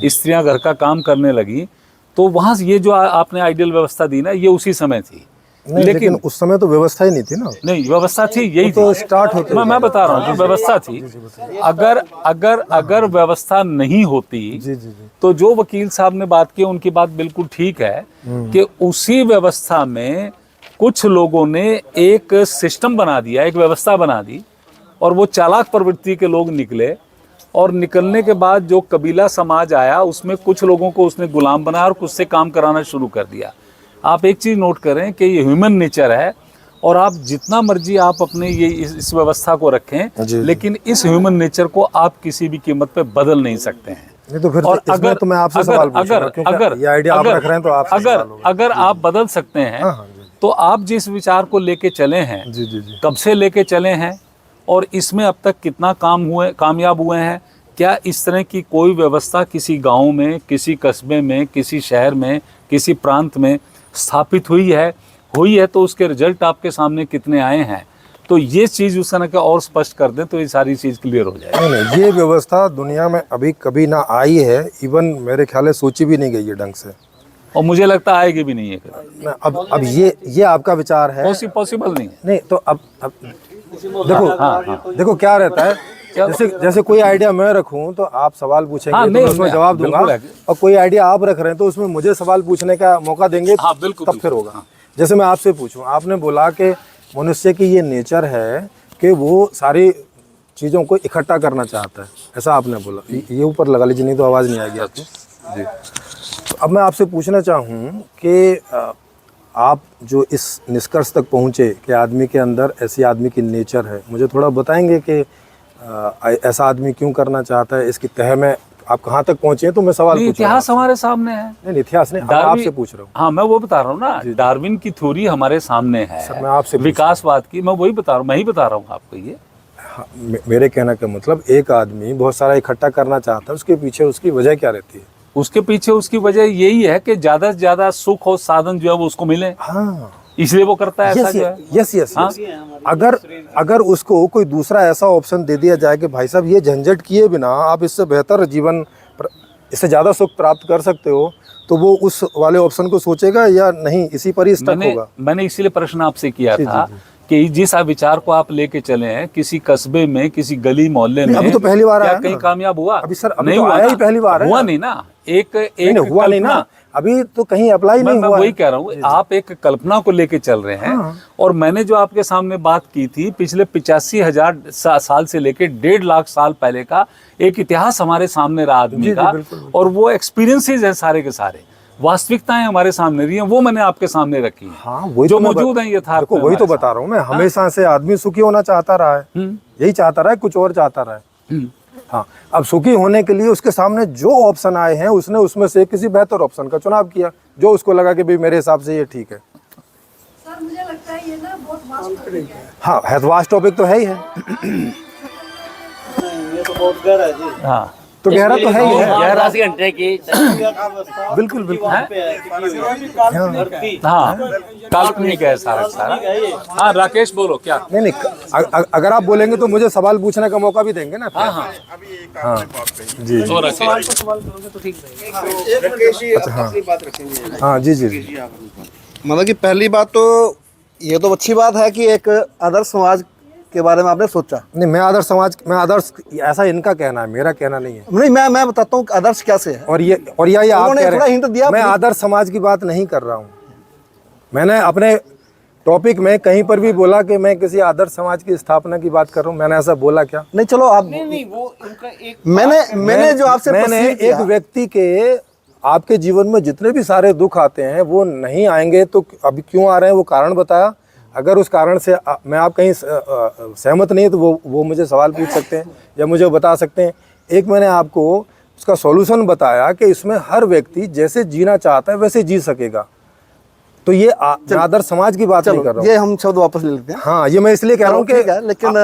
S4: स्त्रियां घर का काम करने लगी। तो वहाँ ये जो आपने आइडियल व्यवस्था दी ना ये उसी समय थी।
S1: लेकिन उस समय तो व्यवस्था ही नहीं थी ना।
S4: नहीं व्यवस्था थी, यही
S1: तो
S4: थी।
S1: स्टार्ट होते
S4: मैं बता रहा हूँ व्यवस्था थी। अगर व्यवस्था नहीं होती
S1: जी जी जी
S4: तो जो वकील साहब ने बात की उनकी बात बिल्कुल ठीक है कि उसी व्यवस्था में कुछ लोगों ने एक सिस्टम बना दिया, एक व्यवस्था बना दी और वो चालाक प्रवृत्ति के लोग निकले और निकलने के बाद जो कबीला समाज आया उसमें कुछ लोगों को उसने गुलाम बनाया और कुछ से काम कराना शुरू कर दिया। आप एक चीज़ नोट करें कि ये ह्यूमन नेचर है और आप जितना मर्जी आप अपने ये इस व्यवस्था को रखें लेकिन इस ह्यूमन नेचर को आप किसी भी कीमत पे बदल नहीं सकते हैं।
S1: नहीं तो फिर
S4: और
S1: इसमें तो मैं आपसे सवाल पूछूंगा, क्योंकि ये आइडिया आप रख रहे हैं तो आपसे सवाल होगा।
S4: अगर आप बदल सकते हैं तो आप जिस विचार को लेके चले हैं
S1: जी जी जी
S4: कब से लेके चले हैं और इसमें अब तक कितना कामयाब हुए हैं, क्या इस तरह की कोई व्यवस्था किसी गांव में, किसी कस्बे में, किसी शहर में, किसी प्रांत में स्थापित हुई है तो उसके रिजल्ट आपके सामने कितने आए हैं। तो ये चीज़ उस तरह का और स्पष्ट कर दें तो ये सारी चीज़ क्लियर हो जाए।
S1: नहीं, ये व्यवस्था दुनिया में अभी कभी ना आई है, इवन मेरे ख्याल है सोची भी नहीं गई है ढंग से,
S4: और मुझे लगता है आएगी भी नहीं है कभी।
S1: अब ये आपका विचार है,
S4: पॉसिबल नहीं है।
S1: नहीं तो अब देखो देखो क्या रहता है, जैसे कोई आइडिया मैं रखूं तो आप सवाल पूछेंगे तो मैं उसमें जवाब दूंगा, और कोई आइडिया आप रख रहे हैं तो उसमें मुझे सवाल पूछने का मौका देंगे तब फिर होगा। जैसे मैं आपसे पूछूं, आपने बोला कि मनुष्य की ये नेचर है कि वो सारी चीज़ों को इकट्ठा करना चाहता है, ऐसा आपने बोला। ये ऊपर लगा लीजिए नहीं तो आवाज़ नहीं आएगी आपकी जी। तो अब मैं आपसे पूछना चाहूँ कि आप जो इस निष्कर्ष तक पहुँचे कि आदमी के अंदर ऐसी आदमी की नेचर है, मुझे थोड़ा बताएंगे कि ऐसा आदमी क्यों करना चाहता है, इसकी तह में आप कहाँ तक पहुँचे हैं? तो मैं सवाल पूछ रहा हूँ।
S4: इतिहास हमारे सामने है।
S1: नहीं इतिहास नहीं, आपसे पूछ रहा हूँ।
S4: हाँ मैं वो बता रहा हूँ ना, डार्विन की थ्योरी हमारे सामने है।
S1: सर मैं आपसे
S4: विकासवाद की मैं वही बता रहा हूँ, मैं ही बता रहा हूँ आपको ये।
S1: हाँ, मेरे कहने का मतलब एक आदमी बहुत सारा इकट्ठा करना चाहता है, उसके पीछे उसकी वजह क्या रहती है?
S4: उसके पीछे उसकी वजह यही है कि ज्यादा से ज्यादा सुख और साधन जो है वो उसको मिले,
S1: हाँ
S4: इसलिए वो करता है ऐसा जो है।
S1: यस अगर उसको कोई दूसरा ऐसा ऑप्शन दे दिया जाए कि भाई साहब ये झंझट किए बिना आप इससे बेहतर जीवन, इससे ज़्यादा सुख प्राप्त कर सकते हो, तो वो उस वाले ऑप्शन को सोचेगा या नहीं, इसी पर ही स्टक होगा?
S4: मैंने इसीलिए प्रश्न आपसे किया था कि जिस विचार को आप लेके चले हैं किसी कस्बे में, किसी गली मोहल्ले में,
S1: अभी तो पहली बार
S4: क्या
S1: आया
S4: कहीं कामयाब हुआ?
S1: अभी सर अभी
S4: नहीं
S1: तो
S4: हुआ
S1: आया ही पहली बार है।
S4: हुआ नहीं ना, एक
S1: हुआ नहीं ना, अभी तो कहीं अप्लाई नहीं हुआ।
S4: मैं वही कह रहा हूँ, आप एक कल्पना को लेके चल रहे हैं। और मैंने जो आपके सामने बात की थी पिछले 85,000 साल से लेके 1.5 लाख साल पहले का एक इतिहास हमारे सामने रहा आदमी का, और वो एक्सपीरियंसेस हैं सारे के सारे, वास्तविकताएं हमारे सामने रही हैं, वो मैंने आपके सामने रखी हैं।
S1: हाँ, वही
S4: जो
S1: तो
S4: मौजूद हैं यथार्थ में।
S1: वही तो बता रहा हूँ मैं, हमेशा से आदमी सुखी होना चाहता रहा है, यही चाहता रहा है, कुछ और चाहता रहा है। हाँ, अब सुखी होने के लिए उसके सामने जो ऑप्शन आए हैं उसने उसमें से किसी बेहतर ऑप्शन का चुनाव किया, जो उसको लगा कि भाई मेरे हिसाब से ये ठीक है।
S5: सर मुझे लगता है ये ना बहुत वास्ट टॉपिक है।
S1: हाँ, है तो वास्ट टॉपिक तो है ही है।
S2: ये तो बहुत गहरा है जी।
S4: हाँ
S1: तो गहरा तो है ही है।
S3: 11 घंटे की
S1: बिल्कुल बिल्कुल।
S4: हाँ काल्पनिक है सारा सारा। हाँ राकेश बोलो क्या।
S1: नहीं नहीं, अगर आप बोलेंगे तो मुझे सवाल पूछने का मौका भी देंगे ना।
S4: हाँ हाँ
S1: हाँ जी
S4: तो राकेश
S1: हाँ जी जी जी।
S2: मतलब कि पहली बात तो ये तो अच्छी बात है कि एक आदर्श समाज के बारे में आपने सोचा।
S1: नहीं, मैं आदर्श समाज, मैं आदर्श, ऐसा इनका कहना है, मेरा कहना नहीं है।
S2: नहीं, मैं बताता हूँ आदर्श कैसे है।
S1: और ये आप
S2: उन्होंने
S1: कह
S2: थोड़ा
S1: रहे
S2: हिंट
S1: हैं,
S2: दिया।
S1: मैं आदर्श समाज की बात नहीं कर रहा हूँ। मैंने अपने टॉपिक में कहीं पर भी बोला कि मैं किसी आदर्श समाज की स्थापना की बात कर रहा हूँ? मैंने ऐसा बोला क्या?
S2: नहीं चलो आप
S3: नहीं वो उनका एक
S2: मैंने जो आपसे
S1: मैंने
S2: perceive किया-
S1: एक व्यक्ति के, आपके जीवन में जितने भी सारे दुख आते हैं वो नहीं आएंगे तो अभी क्यों आ रहे हैं वो कारण बताया। अगर उस कारण से मैं आप कहीं सहमत नहीं है तो वो मुझे सवाल पूछ सकते हैं या मुझे बता सकते हैं। एक मैंने आपको उसका सॉल्यूशन बताया कि इसमें हर व्यक्ति जैसे जीना चाहता है वैसे जी सकेगा। तो ये मैं आदर्श समाज की बात नहीं कर रहा हूँ।
S2: ये हम शब्द वापस ले लेते हैं।
S1: हाँ, ये मैं इसलिए कह रहा हूँ कि
S2: ठीक है, लेकिन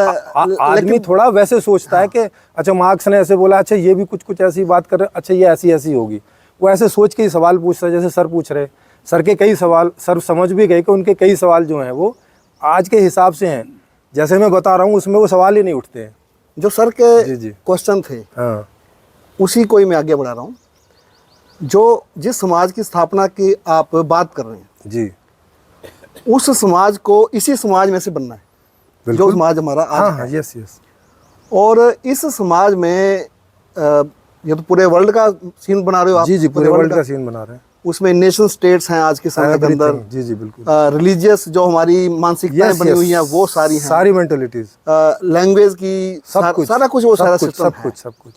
S1: आदमी थोड़ा वैसे सोचता है कि अच्छा मार्क्स ने ऐसे बोला, अच्छा ये भी कुछ ऐसी बात कर रहे, अच्छा ये ऐसी होगी। वो ऐसे सोच के ही सवाल पूछता है, जैसे सर पूछ रहे। सर के कई सवाल, सर समझ भी गए कि उनके कई सवाल जो हैं वो आज के हिसाब से हैं, जैसे मैं बता रहा हूँ उसमें वो सवाल ही नहीं उठते हैं।
S2: जो सर के
S1: जी, जी।
S2: क्वेश्चन थे
S1: हाँ
S2: उसी को ही मैं आगे बढ़ा रहा हूँ। जो जिस समाज की स्थापना की आप बात कर रहे हैं,
S1: जी,
S2: उस समाज को इसी समाज में से बनना है, जो
S1: बिल्कुल।
S2: समाज हमारा आज
S1: हाँ
S2: है।
S1: हाँ, यस यस।
S2: और इस समाज में ये तो पूरे वर्ल्ड का सीन बना रहे हो आप।
S1: जी जी, पूरे वर्ल्ड का सीन बना रहे हैं।
S2: उसमें नेशन स्टेट्स हैं आज के समय के अंदर।
S1: Everything, जी जी बिल्कुल।
S2: रिलीजियस जो हमारी मानसिकताएं
S1: Yes,
S2: बनी
S1: yes,
S2: हुई हैं वो सारी हैं।
S1: सारी मेंटलिटीज,
S2: लैंग्वेज की
S1: सब कुछ,
S2: सारा कुछ वो सारा सिस्टम
S1: सब
S2: है।
S1: कुछ सब कुछ।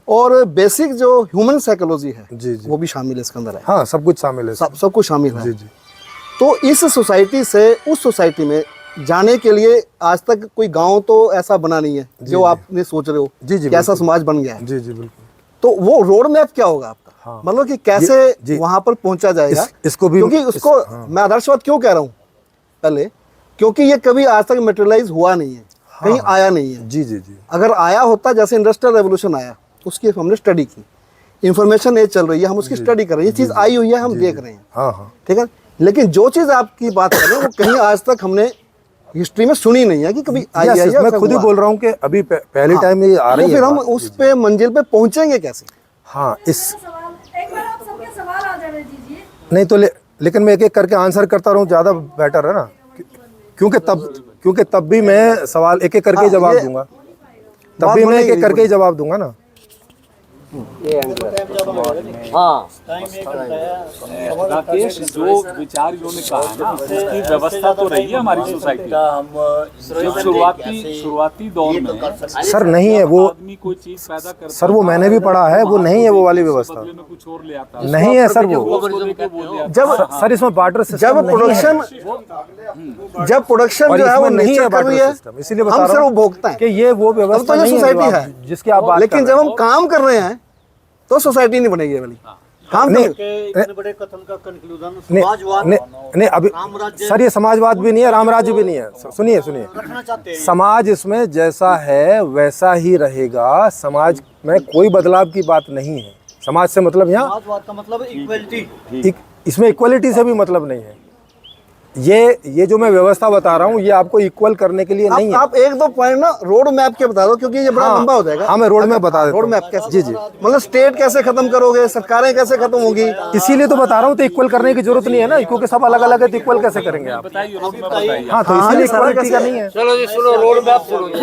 S2: और बेसिक जो ह्यूमन साइकोलॉजी है
S1: जी जी,
S2: वो भी शामिल है इसके अंदर है।
S1: हाँ सब कुछ शामिल है।
S2: सब कुछ शामिल है।
S1: जी जी।
S2: तो इस सोसाइटी से उस सोसाइटी में जाने के लिए आज तक कोई गांव तो ऐसा बना नहीं है जो आपने सोच रहे हो
S1: जी जी,
S2: कैसा
S1: बिल्कुल।
S2: समाज बन गया है।
S1: जी जी बिल्कुल।
S2: तो वो रोड मैप क्या होगा आपका?
S1: हाँ।
S2: मतलब कि कैसे
S1: जी।
S2: वहां पर पहुंचा जाएगा?
S1: इसको भी,
S2: क्योंकि उसको मैं आदर्शवाद क्यों कह रहा हूँ पहले, क्योंकि ये कभी आज तक मटेरियलाइज हुआ नहीं है, कहीं आया नहीं है।
S1: जी जी जी।
S2: अगर आया होता, जैसे इंडस्ट्रियल रेवोल्यूशन आया, उसकी हमने स्टडी की, इंफॉर्मेशन एज चल रही है, हम उसकी स्टडी कर रहे हैं, ये चीज़ आई हुई है, हम देख रहे हैं।
S1: हाँ हाँ,
S2: ठीक है। लेकिन जो चीज़ आपकी बात कर रहे हैं वो कहीं आज तक हमने हिस्ट्री में सुनी नहीं है कि कभी आई
S1: Yes,
S2: है
S1: yes,
S2: या
S1: मैं
S2: कब
S1: खुद ही
S2: हुआ।
S1: बोल रहा हूँ कि अभी पहली
S2: हाँ।
S1: टाइम ये आ
S2: तो
S1: रही है
S2: फिर हम
S1: बात।
S2: उस पे मंजिल पे पहुंचेंगे कैसे?
S1: हाँ, इस
S5: सवाल एक बार आप सबके सवाल आ जाने दीजिए।
S1: नहीं तो लेकिन मैं एक एक करके आंसर करता रहूँ, ज़्यादा बेटर है ना। क्योंकि तब भी मैं सवाल एक एक करके
S2: हाँ,
S1: जवाब
S2: ये
S1: दूंगा, तब
S2: बात
S1: भी मैं एक
S2: बनेगी,
S1: एक करके ही जवाब दूंगा ना।
S3: हाँ
S4: राकेश जो विचार इन्होंने कहा है ना उसकी व्यवस्था तो रही है हमारी सोसाइटी। जब शुरुआती दौर में
S1: सर नहीं है वो,
S4: आदमी कोई चीज पैदा करता
S1: सर वो मैंने भी पढ़ा है, वो नहीं है वो वाली व्यवस्था,
S4: बदले में कुछ और ले आता है।
S1: नहीं है सर वो।
S2: जब
S1: सर इसमें बार्टर
S2: जब
S1: सिस्टम
S2: प्रोडक्शन
S1: और
S2: जो है वो
S1: इसमें नहीं है
S2: नेचर कर रही
S1: बार्टर
S2: है,
S1: सिस्टम, इसीलिए बता
S2: हम
S1: रहा
S2: सिर्फ वो
S1: हूँ
S2: भोगता है।
S1: कि ये वो व्यवस्था
S2: ये
S1: नहीं है
S2: सोसाइटी
S1: जो
S2: है।
S1: आप- जिसकी आप बात
S2: लेकिन
S1: कर
S2: जब
S1: रहे
S2: हम काम कर रहे हैं तो सोसाइटी नहीं बनेगी ये वाली। काम
S1: नहीं,
S2: कर
S6: बड़े कथन का कंक्लूजन
S1: नहीं,
S6: समाजवाद
S1: नहीं अभी सर ये समाजवाद भी नहीं है, रामराज्य भी नहीं है। सुनिए
S6: रखना चाहते हैं।
S1: समाज इसमें जैसा है वैसा ही रहेगा। समाज में कोई बदलाव की बात नहीं है। समाज से मतलब यहाँ
S6: समाजवाद का मतलब इक्वलिटी।
S1: इसमें इक्वलिटी से भी मतलब नहीं है। ये जो मैं व्यवस्था बता रहा हूँ ये आपको इक्वल करने के लिए नहीं है।
S2: आप एक दो पॉइंट ना रोड मैप के बता दो, क्योंकि ये बड़ा लंबा हो जाएगा।
S1: हाँ मैं रोड मैप बता देता
S2: रोड
S1: हूँ।
S2: मैप कैसे?
S1: जी जी,
S2: मतलब स्टेट कैसे खत्म करोगे, सरकारें कैसे खत्म होगी?
S1: इसीलिए तो बता रहा हूँ। तो इक्वल करने की जरूरत नहीं है ना, क्योंकि सब अलग अलग है तो इक्वल कैसे करेंगे आप?
S4: बताइए उसमें बताइए।
S1: हाँ तो
S2: हाँ,
S1: इसीलिए
S2: ये सारा
S1: इक्वलिटी का
S2: कैसे-
S1: नहीं है।
S3: चलो जी सुनो रोड मैप सुनो जी।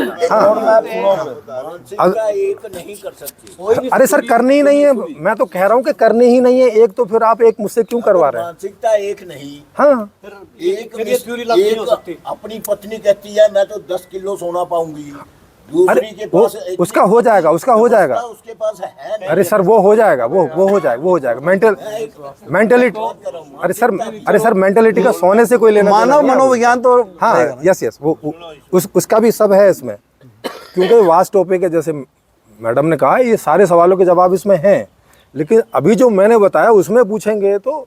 S6: एक नहीं कर सकती।
S1: अरे सर करनी ही नहीं है, मैं तो कह रहा हूँ कि करनी ही नहीं है एक, तो फिर आप एक मुझसे क्यों करवा रहे हैं?
S6: मानसिकता एक नहीं,
S1: हाँ
S6: एक अपनी पत्नी कहती है मैं तो 10 किलो सोना पाऊंगी, दूसरी के
S1: वो
S6: पास
S1: उसका हो जाएगा, उसका हो जाएगा।
S6: उसके पास है नहीं।
S1: अरे सर वो हो जाएगा, वो हो जाएगा मेंटलिटी। अरे सर मेंटलिटी का सोने से कोई लेना देना
S2: मानव
S1: नहीं है।
S2: मनोविज्ञान तो
S1: हाँ यस वो उसका भी सब है इसमें, क्योंकि वास्ट टॉपिक है। जैसे मैडम ने कहा ये सारे सवालों के जवाब इसमें हैं, लेकिन अभी जो मैंने बताया उसमें पूछेंगे तो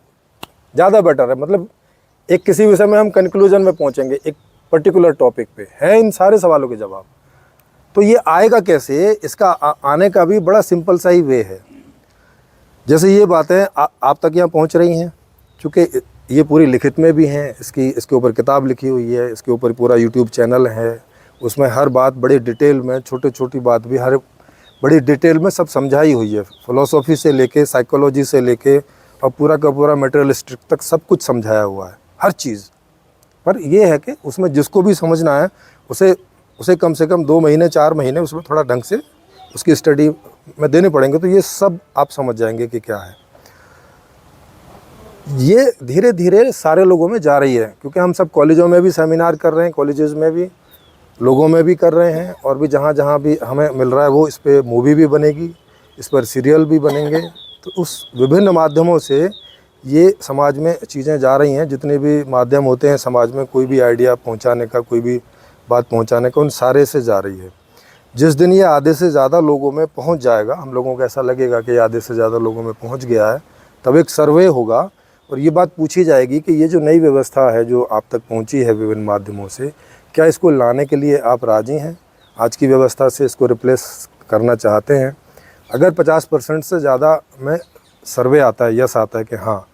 S1: ज़्यादा बेटर है। मतलब एक किसी विषय में हम कंक्लूजन में पहुंचेंगे, एक पर्टिकुलर टॉपिक पे है इन सारे सवालों के जवाब। तो ये आएगा कैसे, इसका आने का भी बड़ा सिंपल सा ही वे है। जैसे ये बातें आप तक यहाँ पहुँच रही हैं, चूँकि ये पूरी लिखित में भी हैं, इसके ऊपर किताब लिखी हुई है, इसके ऊपर पूरा यूट्यूब चैनल है, उसमें हर बात बड़ी डिटेल में, छोटी छोटी बात भी हर बड़ी डिटेल में सब समझाई हुई है। फ़िलोसॉफी से लेके, साइकोलॉजी से लेके और पूरा का पूरा मटेरियलिस्टिक तक सब कुछ समझाया हुआ है, हर चीज़। पर यह है कि उसमें जिसको भी समझना है उसे कम से कम 2 महीने 4 महीने उसमें थोड़ा ढंग से उसकी स्टडी में देने पड़ेंगे, तो ये सब आप समझ जाएंगे कि क्या है। ये धीरे धीरे सारे लोगों में जा रही है, क्योंकि हम सब कॉलेजों में भी सेमिनार कर रहे हैं, कॉलेजेस में भी, लोगों में भी कर रहे हैं, और भी जहाँ जहाँ भी हमें मिल रहा है वो इस पर मूवी भी बनेगी, इस पर सीरियल भी बनेंगे। तो उस विभिन्न माध्यमों से ये समाज में चीज़ें जा रही हैं। जितने भी माध्यम होते हैं समाज में कोई भी आइडिया पहुंचाने का, कोई भी बात पहुंचाने का, उन सारे से जा रही है। जिस दिन ये आधे से ज़्यादा लोगों में पहुंच जाएगा, हम लोगों को ऐसा लगेगा कि आधे से ज़्यादा लोगों में पहुंच गया है, तब एक सर्वे होगा और ये बात पूछी जाएगी कि ये जो नई व्यवस्था है जो आप तक पहुंची है विभिन्न माध्यमों से, क्या इसको लाने के लिए आप राज़ी हैं? आज की व्यवस्था से इसको रिप्लेस करना चाहते हैं? अगर 50% से ज़्यादा में सर्वे आता है, यस आता है कि हाँ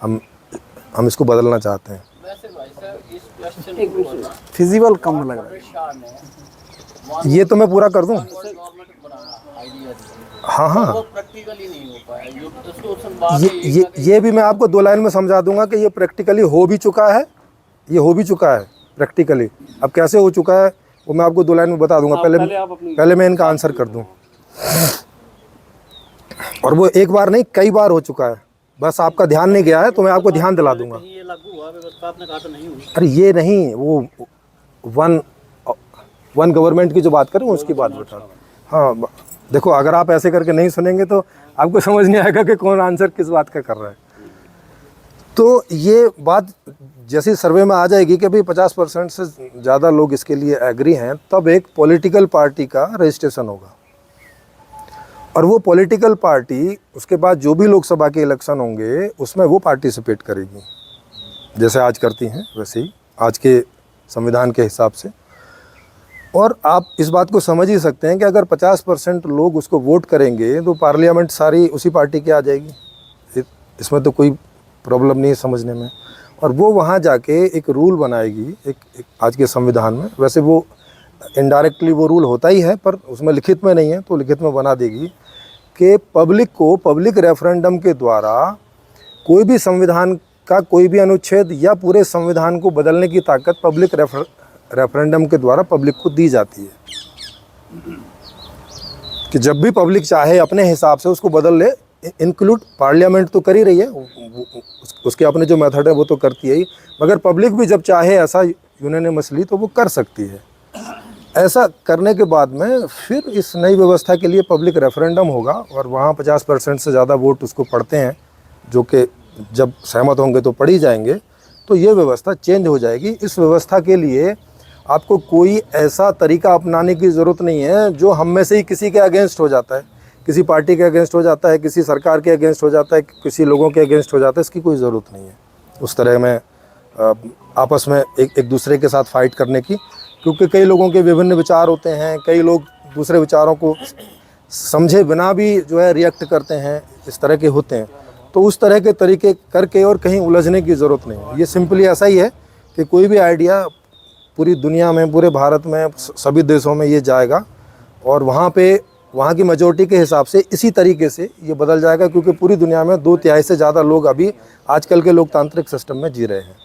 S1: हम इसको बदलना चाहते हैं।
S3: वैसे भाई साहब इस क्वेश्चन
S2: फिजिबल कम लग रहा है।
S1: ये तो मैं पूरा कर दूं। हाँ हाँ,
S3: प्रैक्टिकली नहीं हो पाया।
S1: ये भी मैं आपको 2 लाइन में समझा दूंगा कि ये प्रैक्टिकली हो भी चुका है, ये हो भी चुका है प्रैक्टिकली। अब कैसे हो चुका है वो मैं आपको 2 लाइन में बता दूंगा। पहले मैं इनका आंसर कर दूं। और वो एक बार नहीं, कई बार हो चुका है, बस आपका ध्यान नहीं गया है, तो मैं आपको ध्यान दिला दूंगा।
S3: ये लागू हुआ व्यवस्था, आपने कहा तो नहीं हुई।
S1: अरे ये नहीं, वो वन गवर्नमेंट की जो बात करें उसकी बात बता रहा हूँ। हाँ देखो, अगर आप ऐसे करके नहीं सुनेंगे तो आपको समझ नहीं आएगा कि कौन आंसर किस बात का कर रहा है। तो ये बात जैसी सर्वे में आ जाएगी कि भाई 50% से ज़्यादा लोग इसके लिए एग्री हैं, तब एक पॉलिटिकल पार्टी का रजिस्ट्रेशन होगा। और वो पॉलिटिकल पार्टी उसके बाद जो भी लोकसभा के इलेक्शन होंगे उसमें वो पार्टिसिपेट करेगी, जैसे आज करती हैं वैसे ही आज के संविधान के हिसाब से। और आप इस बात को समझ ही सकते हैं कि अगर 50% लोग उसको वोट करेंगे तो पार्लियामेंट सारी उसी पार्टी की आ जाएगी। इसमें तो कोई प्रॉब्लम नहीं है समझने में। और वो वहाँ जाके एक रूल बनाएगी, एक आज के संविधान में, वैसे वो इनडायरेक्टली वो रूल होता ही है पर उसमें लिखित में नहीं है, तो लिखित में बना देगी कि पब्लिक को पब्लिक रेफरेंडम के द्वारा कोई भी संविधान का कोई भी अनुच्छेद या पूरे संविधान को बदलने की ताकत पब्लिक रेफरेंडम के द्वारा पब्लिक को दी जाती है। कि जब भी पब्लिक चाहे अपने हिसाब से उसको बदल ले, इंक्लूड पार्लियामेंट तो कर ही रही है, उसके अपने जो मेथड है वो तो करती है ही, मगर पब्लिक भी जब चाहे ऐसा यूनानिमसली तो वो कर सकती है। ऐसा करने के बाद में फिर इस नई व्यवस्था के लिए पब्लिक रेफरेंडम होगा और वहाँ 50% से ज़्यादा वोट उसको पड़ते हैं, जो कि जब सहमत होंगे तो पड़ ही जाएंगे, तो ये व्यवस्था चेंज हो जाएगी। इस व्यवस्था के लिए आपको कोई ऐसा तरीका अपनाने की ज़रूरत नहीं है जो हम में से ही किसी के अगेंस्ट हो जाता है, किसी पार्टी के अगेंस्ट हो जाता है, किसी सरकार के अगेंस्ट हो जाता है, किसी लोगों के अगेंस्ट हो जाता है। इसकी कोई ज़रूरत नहीं है उस तरह में आपस में एक दूसरे के साथ फाइट करने की, क्योंकि कई लोगों के विभिन्न विचार होते हैं, कई लोग दूसरे विचारों को समझे बिना भी जो है रिएक्ट करते हैं, इस तरह के होते हैं। तो उस तरह के तरीके करके और कहीं उलझने की ज़रूरत नहीं है। ये सिंपली ऐसा ही है कि कोई भी आइडिया पूरी दुनिया में, पूरे भारत में, सभी देशों में ये जाएगा और वहाँ की मेजॉरिटी के हिसाब से इसी तरीके से ये बदल जाएगा, क्योंकि पूरी दुनिया में 2/3 से ज़्यादा लोग अभी आजकल के लोकतांत्रिक सिस्टम में जी रहे हैं।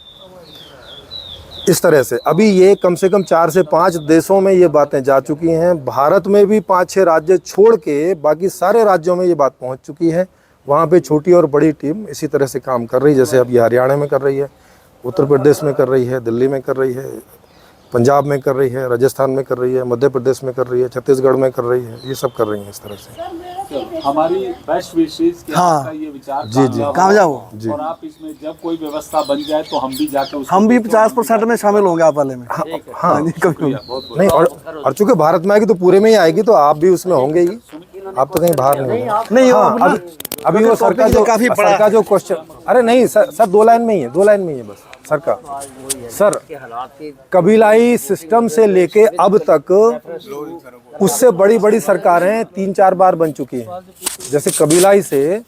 S1: इस तरह से अभी ये कम से कम 4 से 5 देशों में ये बातें जा चुकी हैं। भारत में भी 5-6 राज्य छोड़ के बाकी सारे राज्यों में ये बात पहुंच चुकी है। वहाँ पे छोटी और बड़ी टीम इसी तरह से काम कर रही है, जैसे अब ये हरियाणा में कर रही है, उत्तर प्रदेश में कर रही है, दिल्ली में कर रही है, पंजाब में कर रही है, राजस्थान में कर रही है, मध्य प्रदेश में कर रही है, छत्तीसगढ़ में कर रही है, ये सब कर रही हैं इस तरह से।
S4: हमारी बेस्ट विशेष कि
S2: हाँ।
S4: आपका ये विचार
S1: जी, जी।
S2: कामयाब हो।
S1: जी।
S4: और आप इसमें जब कोई व्यवस्था बन जाए तो हम भी जाकर उसको
S2: हम भी 50% में शामिल होंगे आप वाले में।
S1: हाँ
S2: जी, कभी
S1: नहीं, और चूंकि भारत में आएगी तो पूरे में ही आएगी, तो आप भी उसमें होंगे ही, आप तो कहीं बाहर नहीं होंगे।
S2: नहीं,
S1: हाँ,
S2: वो
S1: अभी वो सर का जो
S2: काफी बड़ा
S1: सर का जो क्वेश्चन, अरे नहीं सर, 2 लाइन में ही है, 2 लाइन में ही है बस सर का। सर, कबीलाई सिस्टम से लेके अब तक उससे बड़ी बड़ी सरकारें 3-4 बार बन चुकी हैं। जैसे कबीलाई से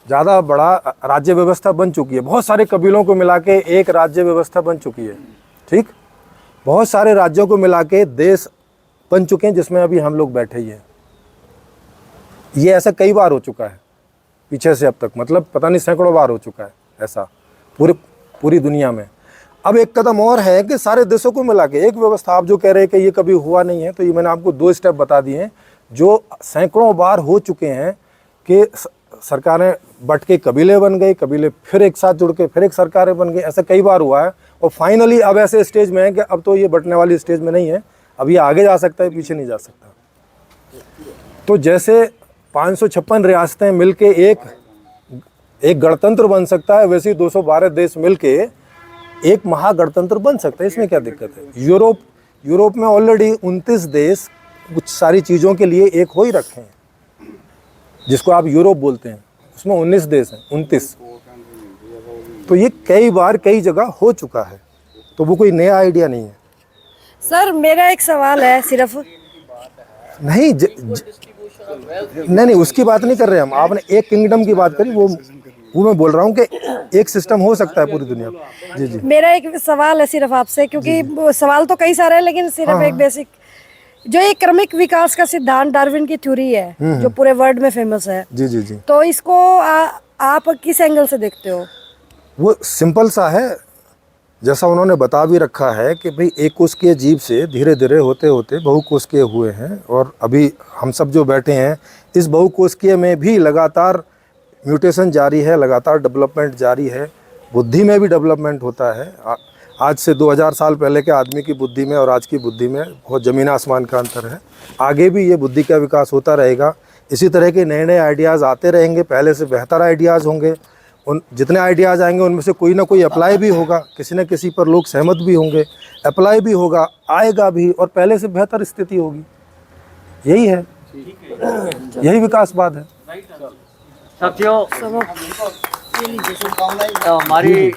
S1: ज़्यादा बड़ा राज्य व्यवस्था बन चुकी है, बहुत सारे कबीलों को मिला के एक राज्य व्यवस्था बन चुकी है, ठीक। बहुत सारे राज्यों को मिला के देश बन चुके हैं, जिसमें अभी हम लोग बैठे ही हैं। ये ऐसा कई बार हो चुका है पीछे से अब तक, मतलब पता नहीं सैकड़ों बार हो चुका है ऐसा पूरी दुनिया में। अब एक कदम और है कि सारे देशों को मिला के एक व्यवस्था, आप जो कह रहे हैं कि ये कभी हुआ नहीं है, तो ये मैंने आपको 2 स्टेप बता दिए हैं जो सैकड़ों बार हो चुके हैं कि सरकारें बट के कबीले बन गए, कबीले फिर एक साथ जुड़ के फिर एक सरकारें बन गई, ऐसा कई बार हुआ है। और फाइनली अब ऐसे स्टेज में है कि अब तो ये बटने वाली स्टेज में नहीं है, अब ये आगे जा सकता है, पीछे नहीं जा सकता। तो जैसे 556 रियासतें मिलके एक गणतंत्र बन सकता है, वैसे ही 212 देश मिलके एक महागणतंत्र बन सकता है, इसमें क्या दिक्कत है। यूरोप में ऑलरेडी 29 देश कुछ सारी चीज़ों के लिए एक हो ही रखे हैं, जिसको आप यूरोप बोलते हैं, उसमें 19 देश हैं, 29। तो ये कई बार कई जगह हो चुका है, तो वो कोई नया आइडिया नहीं है।
S5: सर मेरा एक सवाल है सिर्फ,
S1: नहीं नहीं उसकी बात नहीं कर रहे हम, आपने एक किंगडम की बात करी, वो मैं बोल रहा हूँ कि एक सिस्टम हो सकता है पूरी दुनिया में। जी जी।
S5: मेरा एक सवाल है सिर्फ आपसे, क्योंकि सवाल तो कई सारे हैं, लेकिन सिर्फ एक बेसिक, जो ये क्रमिक विकास का सिद्धांत डार्विन की थ्योरी है जो पूरे वर्ल्ड में फेमस है,
S1: जी जी जी,
S5: तो इसको आप किस एंगल से देखते हो?
S1: वो सिंपल सा है, जैसा उन्होंने बता भी रखा है कि भाई एक कोशिकीय जीव से धीरे धीरे होते होते बहुकोशिकीय हुए हैं, और अभी हम सब जो बैठे हैं इस बहुकोशिकीय में भी लगातार म्यूटेशन जारी है, लगातार डेवलपमेंट जारी है। बुद्धि में भी डेवलपमेंट होता है। आज से 2000 साल पहले के आदमी की बुद्धि में और आज की बुद्धि में बहुत ज़मीन आसमान का अंतर है। आगे भी ये बुद्धि का विकास होता रहेगा, इसी तरह के नए नए आइडियाज़ आते रहेंगे, पहले से बेहतर आइडियाज़ होंगे। उन जितने आइडियाज़ आएंगे उनमें से कोई ना कोई अप्लाई भी होगा, किसी न किसी पर लोग सहमत भी होंगे, अप्लाई भी होगा, आएगा भी, और पहले से बेहतर स्थिति होगी। यही है, यही विकासवाद है।
S3: साथियों, हमारी